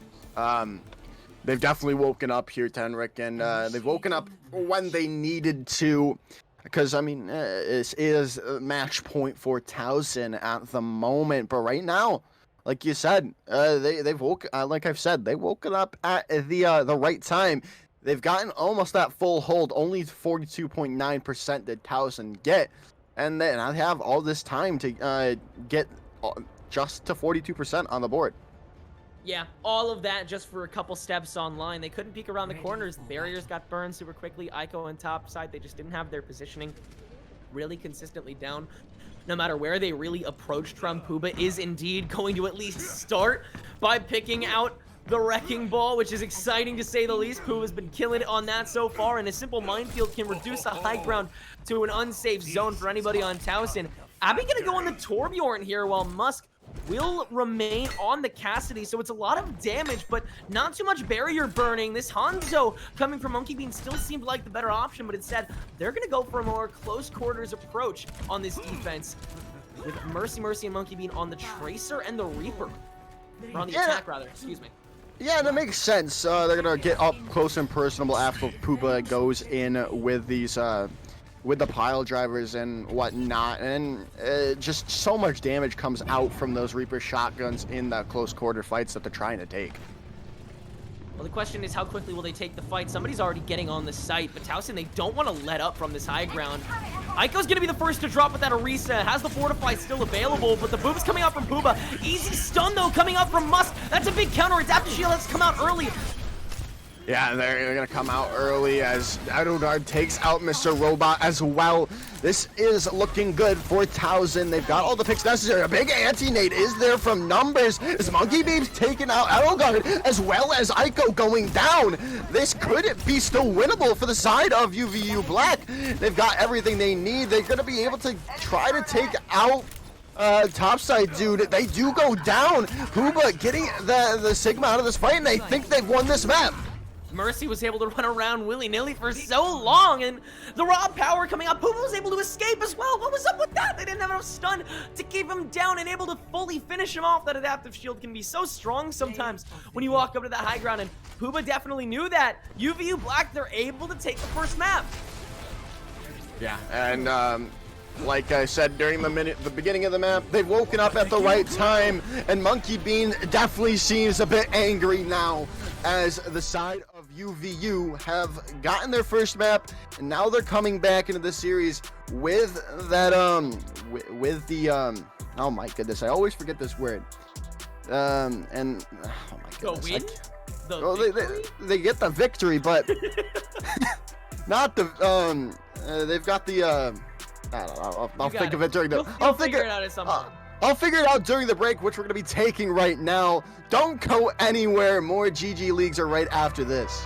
They've definitely woken up here, Tenric, and they've woken up when they needed to. Because, I mean, it is match point for Towson at the moment. But right now, like you said, they've like I've said, they woken up at the right time. They've gotten almost that full hold. Only 42.9% did Towson get. And then I have all this time to get just to 42% on the board. Yeah, all of that just for a couple steps online. They couldn't peek around the corners. The barriers got burned super quickly. Ico on top side, they just didn't have their positioning really consistently down. No matter where they really approached from, Puba is indeed going to at least start by picking out the Wrecking Ball, which is exciting to say the least. Puba's been killing it on that so far, and a simple minefield can reduce the high ground to an unsafe zone for anybody on Towson. Abby gonna go on the Torbjorn here while Musk will remain on the Cassidy, so it's a lot of damage, but not too much barrier burning. This Hanzo coming from Monkey Bean still seemed like the better option, but instead, they're going to go for a more close quarters approach on this defense with Mercy and Monkey Bean on the Tracer and the Reaper. Or on the attack, rather. Excuse me. Yeah, that makes sense. They're going to get up close and personable after Puba goes in with these... with the pile drivers and whatnot, and just so much damage comes out from those Reaper shotguns in the close quarter fights that they're trying to take. Well, the question is how quickly will they take the fight? Somebody's already getting on the site, but Towson, they don't want to let up from this high ground. Ico's going to be the first to drop with that Orisa. Has the Fortify still available, but the boom's coming out from Puba. Easy stun, though, coming out from Musk. That's a big counter. Adaptive Shield has come out early. Yeah, they're going to come out early as Adodard takes out Mr. Robot as well. This is looking good for Towson. They've got all the picks necessary. A big anti-nade is there from Numbers. As Monkey Beam's taking out Adodard as well as Ico going down. This could be still winnable for the side of UVU Black. They've got everything they need. They're going to be able to try to take out topside dude. They do go down. Puba getting the Sigma out of this fight, and they think they've won this map. Mercy was able to run around willy-nilly for so long, and the raw power coming up, Puba was able to escape as well. What was up with that? They didn't have enough stun to keep him down and able to fully finish him off. That adaptive shield can be so strong sometimes when you walk up to that high ground, and Puba definitely knew that. UVU Black, they're able to take the first map. Yeah, and like I said during the beginning of the map, they've woken up at the right time, and Monkey Bean definitely seems a bit angry now as the side of UVU have gotten their first map, and now they're coming back into the series with that with the oh my goodness, I always forget this word. And oh my goodness, they get the victory, but not the they've got the I don't know. I'll think of it during the. I'll figure it out at some point. I'll figure it out during the break, which we're going to be taking right now. Don't go anywhere. More GG Leagues are right after this.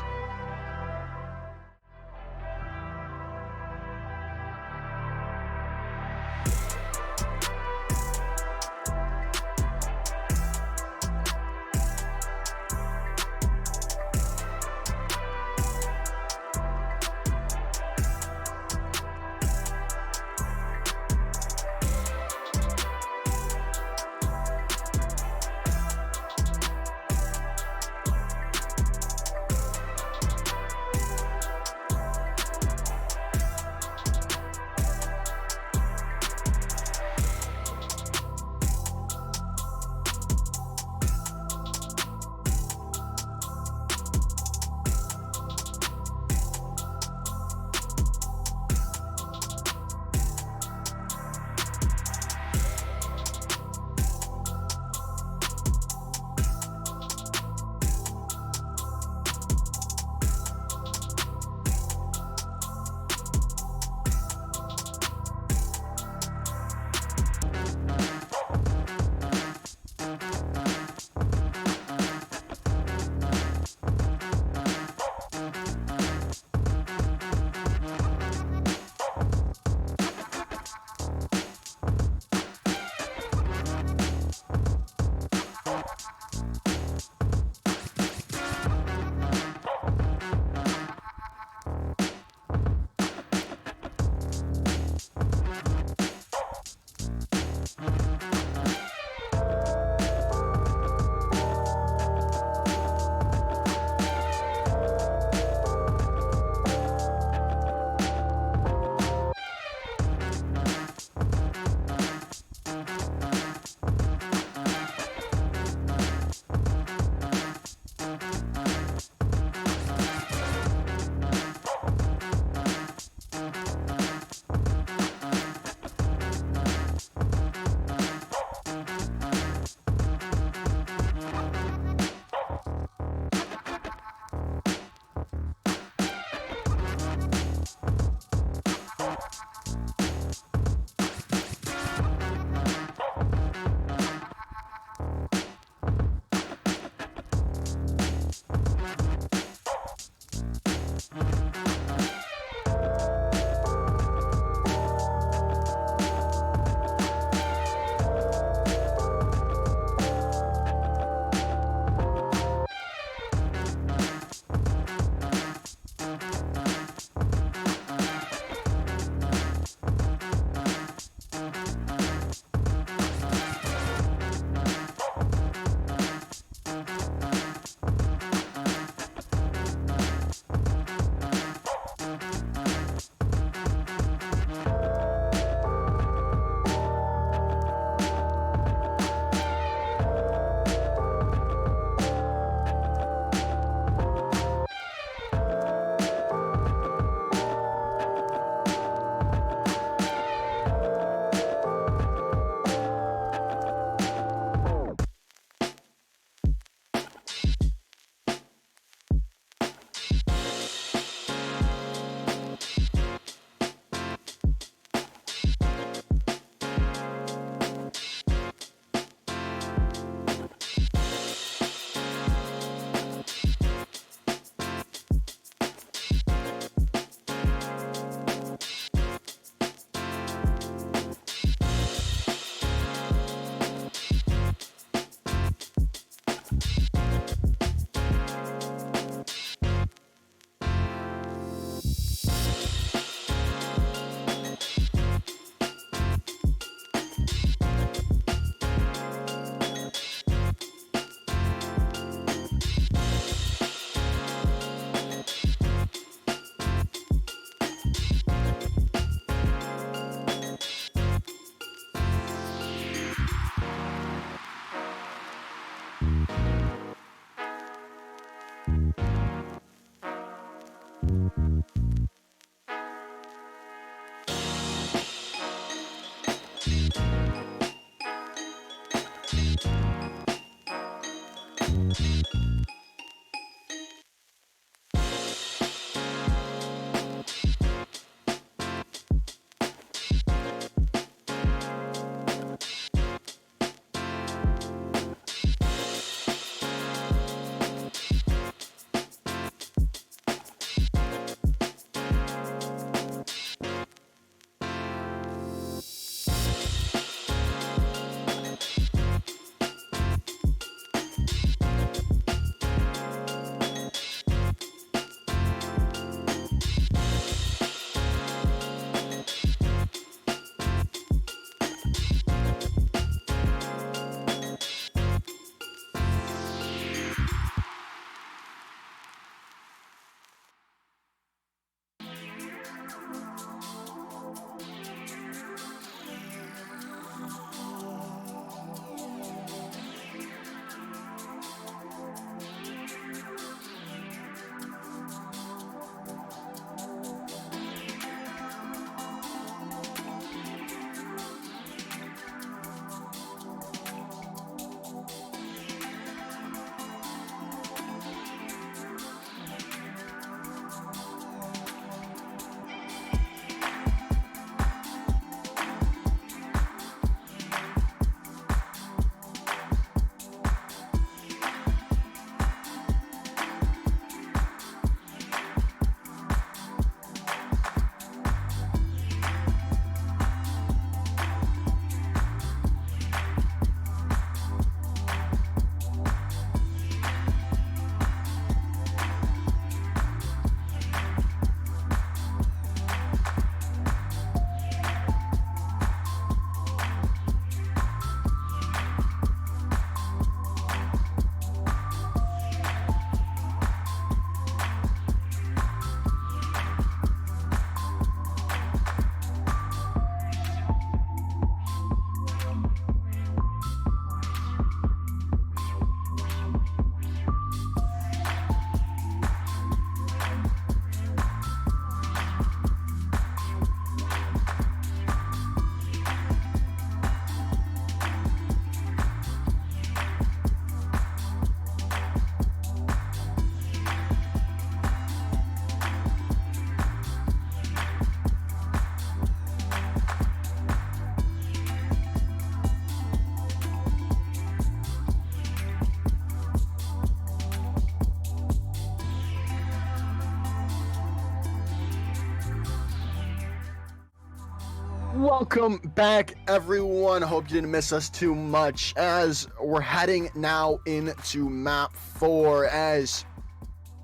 Welcome back, everyone. Hope you didn't miss us too much as we're heading now into map 4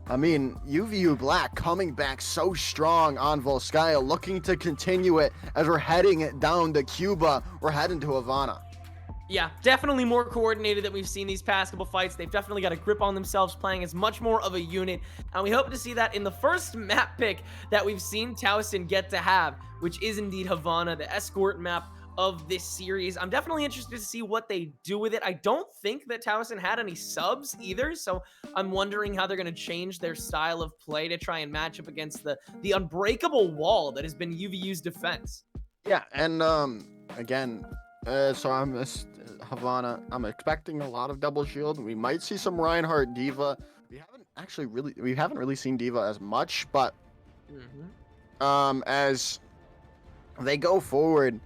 UVU Black coming back so strong on Volskaya, looking to continue it as we're heading down to Cuba. We're heading to Havana. Yeah, definitely more coordinated than we've seen these past couple fights. They've definitely got a grip on themselves, playing as much more of a unit. And we hope to see that in the first map pick that we've seen Towson get to have, which is indeed Havana, the escort map of this series. I'm definitely interested to see what they do with it. I don't think that Towson had any subs either, so I'm wondering how they're going to change their style of play to try and match up against the unbreakable wall that has been UVU's defense. Yeah, and again, so I'm Havana. I'm expecting a lot of double shield. We might see some Reinhardt D.Va. We haven't really seen D.Va as much, but as they go forward,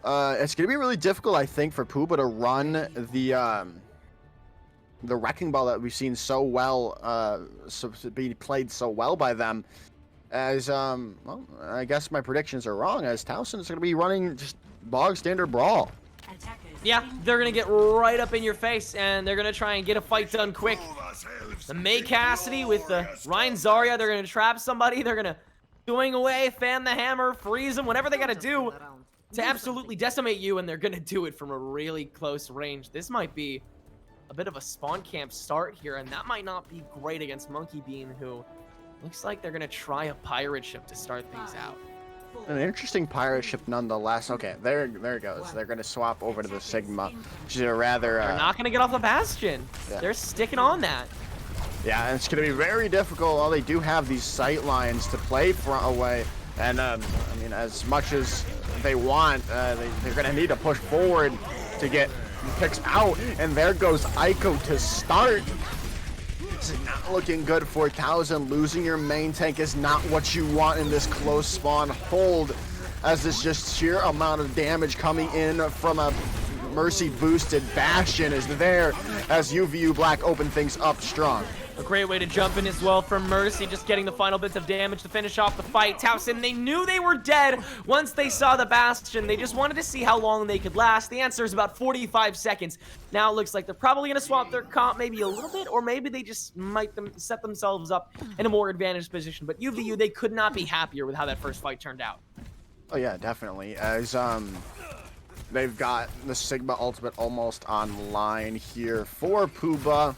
it's gonna be really difficult, I think, for Puba to run the wrecking ball that we've seen so well, be played so well by them. As well, I guess my predictions are wrong, as Towson is gonna be running just bog standard brawl. Yeah, they're going to get right up in your face, and they're going to try and get a fight done quick. The May Cassidy with the Ryan Zarya, they're going to trap somebody. They're going to swing away, fan the hammer, freeze them, whatever they got to do to absolutely decimate you, and they're going to do it from a really close range. This might be a bit of a spawn camp start here, and that might not be great against Monkey Bean, who looks like they're going to try a pirate ship to start things out. An interesting pirate ship nonetheless. Okay, there it goes. They're going to swap over to the Sigma, which is a rather... They're not going to get off the Bastion. Yeah. They're sticking on that. Yeah, and it's going to be very difficult. All they do have these sight lines to play away. And, I mean, as much as they want, they're going to need to push forward to get picks out. And there goes Aiko to start. This is not looking good for Towson. Losing your main tank is not what you want in this close spawn hold, as this just sheer amount of damage coming in from a Mercy boosted Bastion is there as UVU Black open things up strong. A great way to jump in as well from Mercy, just getting the final bits of damage to finish off the fight. Towson, they knew they were dead once they saw the Bastion. They just wanted to see how long they could last. The answer is about 45 seconds. Now it looks like they're probably going to swap their comp maybe a little bit, or maybe they just might set themselves up in a more advantaged position. But UVU, they could not be happier with how that first fight turned out. Oh yeah, definitely. As they've got the Sigma ultimate almost online here for Puba.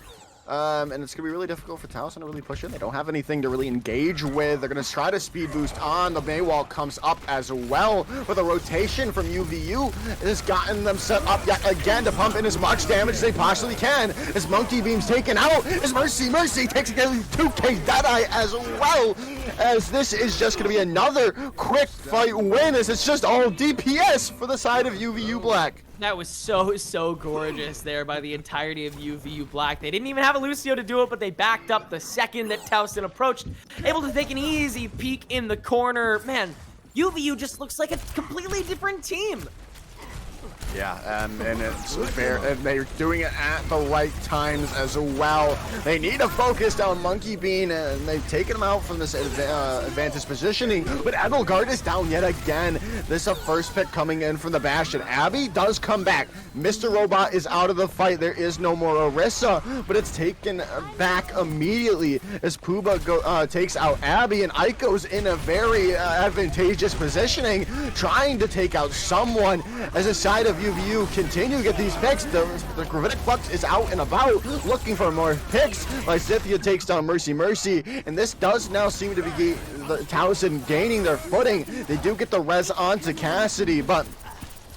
And it's going to be really difficult for Towson to really push in. They don't have anything to really engage with. They're going to try to speed boost on. The Maywall comes up as well with a rotation from UVU. It has gotten them set up yet again to pump in as much damage as they possibly can. As Monkey Beam's taken out, as Mercy takes nearly 2k Deadeye as well. As this is just going to be another quick fight win, as it's just all DPS for the side of UVU Black. That was so gorgeous there by the entirety of UVU Black. They didn't even have a Lucio to do it, but they backed up the second that Towson approached, able to take an easy peek in the corner. Man, UVU just looks like a completely different team. Yeah, and it's fair, and they're doing it at the right times as well. They need to focus on Monkey Bean, and they've taken him out from this advantage positioning, but Edelgard is down yet again. This is a first pick coming in from the Bastion. Abby does come back. Mr. Robot is out of the fight. There is no more Orisa, but it's taken back immediately as Puba takes out Abby, and Aiko's in a very advantageous positioning, trying to take out someone as a side of UVU continue to get these picks. The Gravitic Flux is out and about looking for more picks. Lysithia takes down Mercy, and this does now seem to be the Towson gaining their footing. They do get the res onto Cassidy, but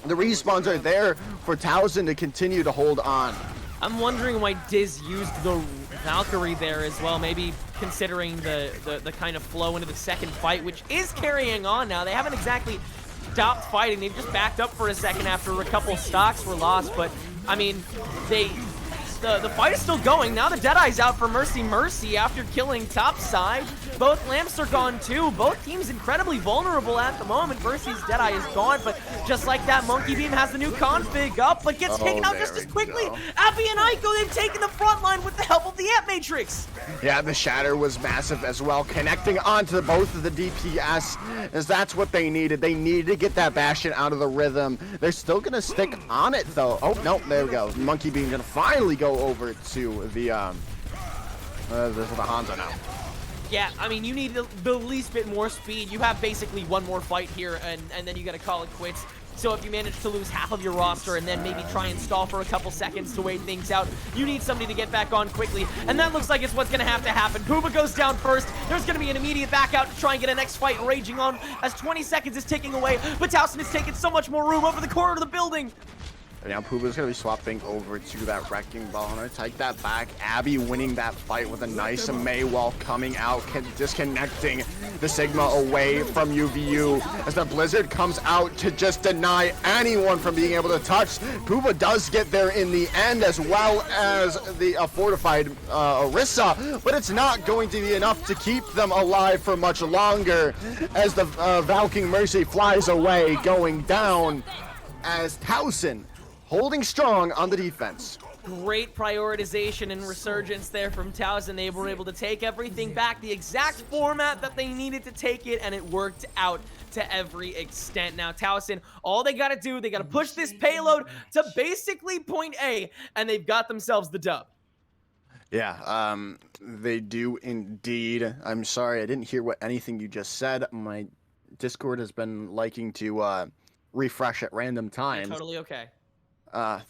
the respawns are there for Towson to continue to hold on. I'm wondering why Diz used the Valkyrie there as well, maybe considering the kind of flow into the second fight, which is carrying on now. They haven't exactly stopped fighting. They've just backed up for a second after a couple stocks were lost, but I mean, the fight is still going. Now the Deadeye's out for Mercy after killing topside. Both lamps are gone too. Both teams incredibly vulnerable at the moment. Mercy's Deadeye is gone, but just like that, Monkey Beam has the new config up, but gets taken out just as quickly. Abby and Aiko, they've taken the front line with the help of the Ant Matrix. Yeah, the shatter was massive as well, connecting onto both of the DPS, as that's what they needed. They needed to get that Bastion out of the rhythm. They're still gonna stick on it though. Oh no, there we go. Monkey Bean gonna finally go over to the Hanzo now. Yeah, I mean, you need the least bit more speed. You have basically one more fight here, and then you gotta call it quits. So if you manage to lose half of your roster and then maybe try and stall for a couple seconds to wait things out, you need somebody to get back on quickly. And that looks like it's what's going to happen. Puma goes down first. There's going to be an immediate back out to try and get a next fight raging on as 20 seconds is ticking away. But Towson is taking so much more room over the corner of the building. And now Puba's going to be swapping over to that Wrecking Ball. I'm going to take that back. Abby winning that fight with a nice May wall coming out, disconnecting the Sigma away from UVU. As the Blizzard comes out to just deny anyone from being able to touch. Puba does get there in the end, as well as the fortified Orisa, but it's not going to be enough to keep them alive for much longer, as the Valking Mercy flies away, going down, as Towson holding strong on the defense. Great prioritization and resurgence there from Towson. They were able to take everything back, the exact format that they needed to take it, and it worked out to every extent. Now, Towson, all they got to do, they got to push this payload to basically point A, and they've got themselves the dub. Yeah, they do indeed. I'm sorry, I didn't hear anything you just said. My Discord has been liking to refresh at random times. You're totally okay.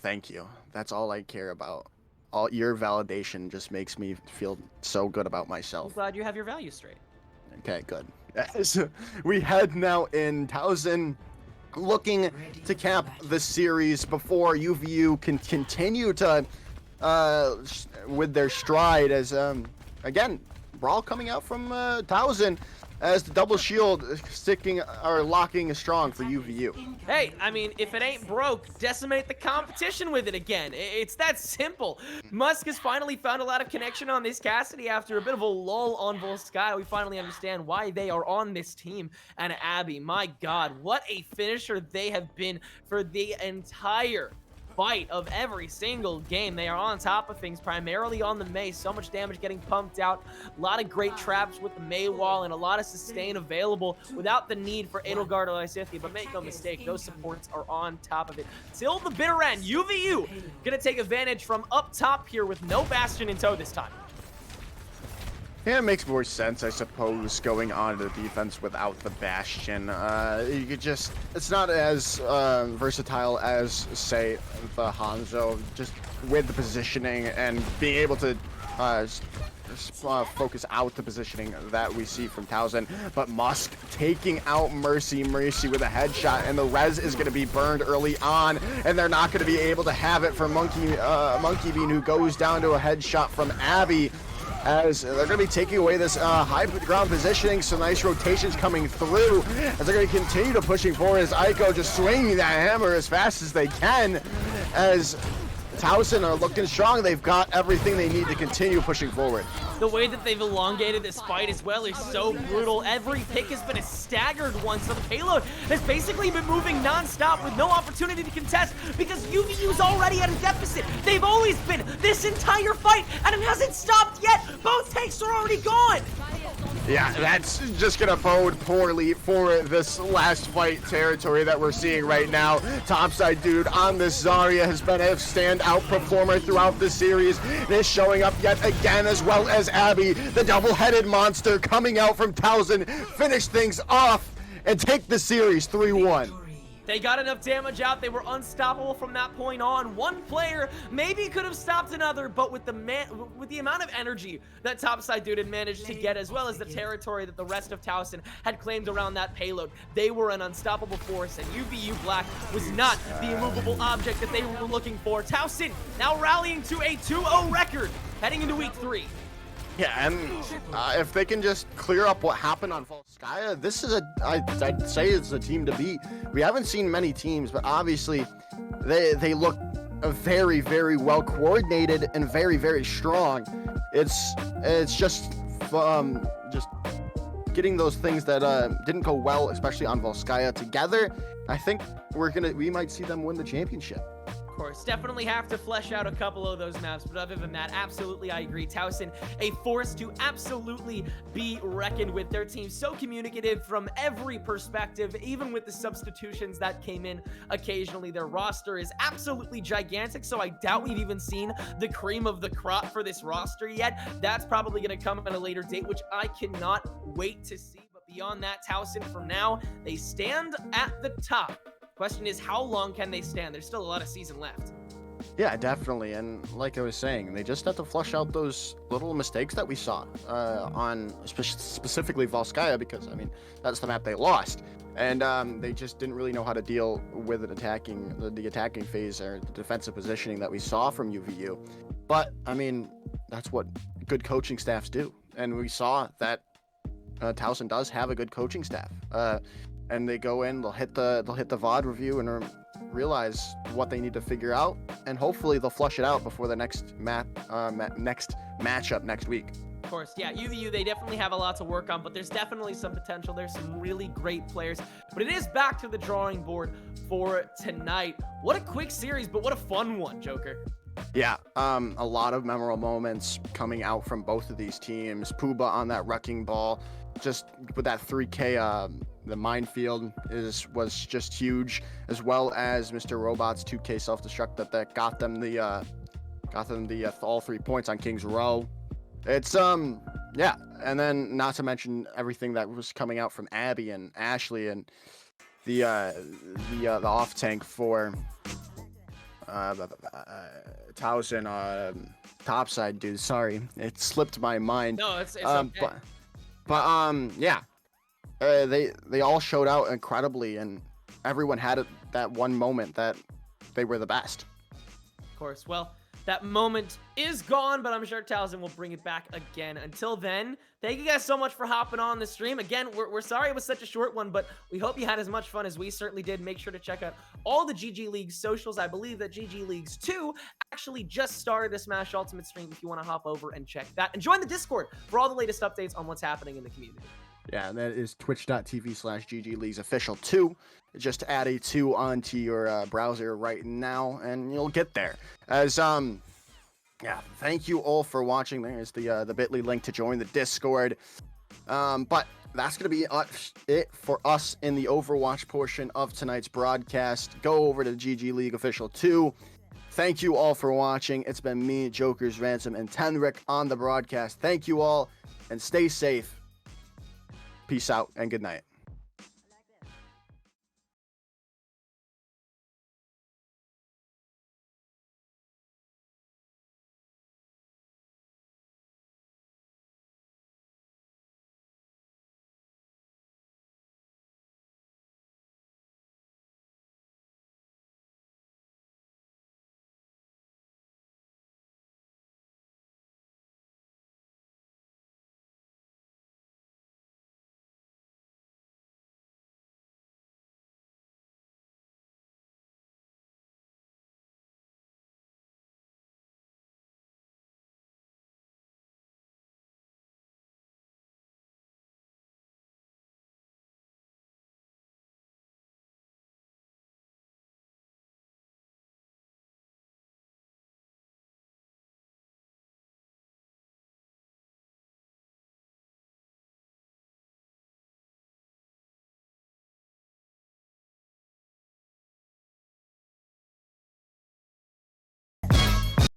Thank you. That's all I care about. All your validation just makes me feel so good about myself. I'm glad you have your values straight. Okay, good. So we head now in Towson, looking to cap the series before UVU can continue to with their stride, as again, Brawl coming out from Towson, as the double shield sticking or locking strong for UVU. Hey, I mean, if it ain't broke, decimate the competition with it again. It's that simple. Musk has finally found a lot of connection on this Cassidy after a bit of a lull on Volskaya. We finally understand why they are on this team. And Abby, my God, what a finisher they have been for the entire fight of every single game. They are on top of things, primarily on the Mei. So much damage getting pumped out. A lot of great traps with the Mei wall and a lot of sustain available without the need for Edelgard or Lysithia. But make no mistake, those supports are on top of it. Till the bitter end, UVU gonna take advantage from up top here with no Bastion in tow this time. Yeah, it makes more sense, I suppose, going on to the defense without the Bastion. You could just, it's not as versatile as, say, the Hanzo, just with the positioning and being able to focus out the positioning that we see from Towson. But Musk taking out Mercy with a headshot, and the res is going to be burned early on, and they're not going to be able to have it for Monkey Bean, who goes down to a headshot from Abby, as they're going to be taking away this high ground positioning. So nice rotations coming through as they're going to continue to pushing forward, as Aiko just swinging that hammer as fast as they can, as Towson are looking strong. They've got everything they need to continue pushing forward. The way that they've elongated this fight as well is so brutal. Every pick has been a staggered one, so the payload has basically been moving non-stop with no opportunity to contest because UVU's already at a deficit. They've always been this entire fight, and it hasn't stopped yet. Both tanks are already gone. Yeah, that's just gonna bode poorly for this last fight territory that we're seeing right now. Topside dude on this Zarya has been a standout performer throughout the series. And is showing up yet again, as well as Abby, the double-headed monster coming out from Towson, finish things off and take the series 3-1. They got enough damage out. They were unstoppable from that point on. One player maybe could have stopped another, but with the amount of energy that Topside dude had managed to get, as well as the territory that the rest of Towson had claimed around that payload, they were an unstoppable force, and UVU Black was not the immovable object that they were looking for. Towson now rallying to a 2-0 record heading into week 3. Yeah, and if they can just clear up what happened on Volskaya, this is I'd say it's a team to beat. We haven't seen many teams, but obviously they look very, very well coordinated and very, very strong. It's just getting those things that didn't go well, especially on Volskaya, together. I think we might see them win the championship. Of course, definitely have to flesh out a couple of those maps, but other than that, absolutely, I agree. Towson, a force to absolutely be reckoned with. Their team so communicative from every perspective, even with the substitutions that came in occasionally. Their roster is absolutely gigantic, so I doubt we've even seen the cream of the crop for this roster yet. That's probably going to come at a later date, which I cannot wait to see. But beyond that, Towson, for now, they stand at the top. Question is, how long can they stand? There's still a lot of season left. Yeah, definitely. And like I was saying, they just have to flush out those little mistakes that we saw on specifically Volskaya, because, I mean, that's the map they lost. And they just didn't really know how to deal with the attacking phase or the defensive positioning that we saw from UVU. But, I mean, that's what good coaching staffs do. And we saw that Towson does have a good coaching staff. And they go in, they'll hit the VOD review and realize what they need to figure out, and hopefully they'll flush it out before the next next matchup next week. Of course, yeah, UVU, they definitely have a lot to work on, but there's definitely some potential. There's some really great players, but it is back to the drawing board for tonight. What a quick series, but what a fun one, Joker. Yeah, a lot of memorable moments coming out from both of these teams. Puba on that wrecking ball, just with that 3K, the minefield was just huge, as well as Mr. Robot's 2K self-destruct that got them the all 3 points on King's Row. It's yeah, and then not to mention everything that was coming out from Abby and Ashley and the off tank for Towson, topside dude. Sorry, it slipped my mind. No, it's okay. But yeah, they all showed out incredibly, and everyone had that one moment that they were the best. Of course. Well, that moment is gone, but I'm sure Towson will bring it back again. Until then, thank you guys so much for hopping on the stream. Again, we're sorry it was such a short one, but we hope you had as much fun as we certainly did. Make sure to check out all the GG Leagues socials. I believe that GG Leagues 2 actually just started a Smash Ultimate stream if you want to hop over and check that. And join the Discord for all the latest updates on what's happening in the community. Yeah, and that is twitch.tv/GGLeaguesOfficial 2. Just add a 2 onto your browser right now, and you'll get there. As yeah, thank you all for watching. There's the bit.ly link to join the Discord. But that's going to be it for us in the Overwatch portion of tonight's broadcast. Go over to GG League Official 2. Thank you all for watching. It's been me, Jokers, Ransom, and Tenric on the broadcast. Thank you all, and stay safe. Peace out, and good night.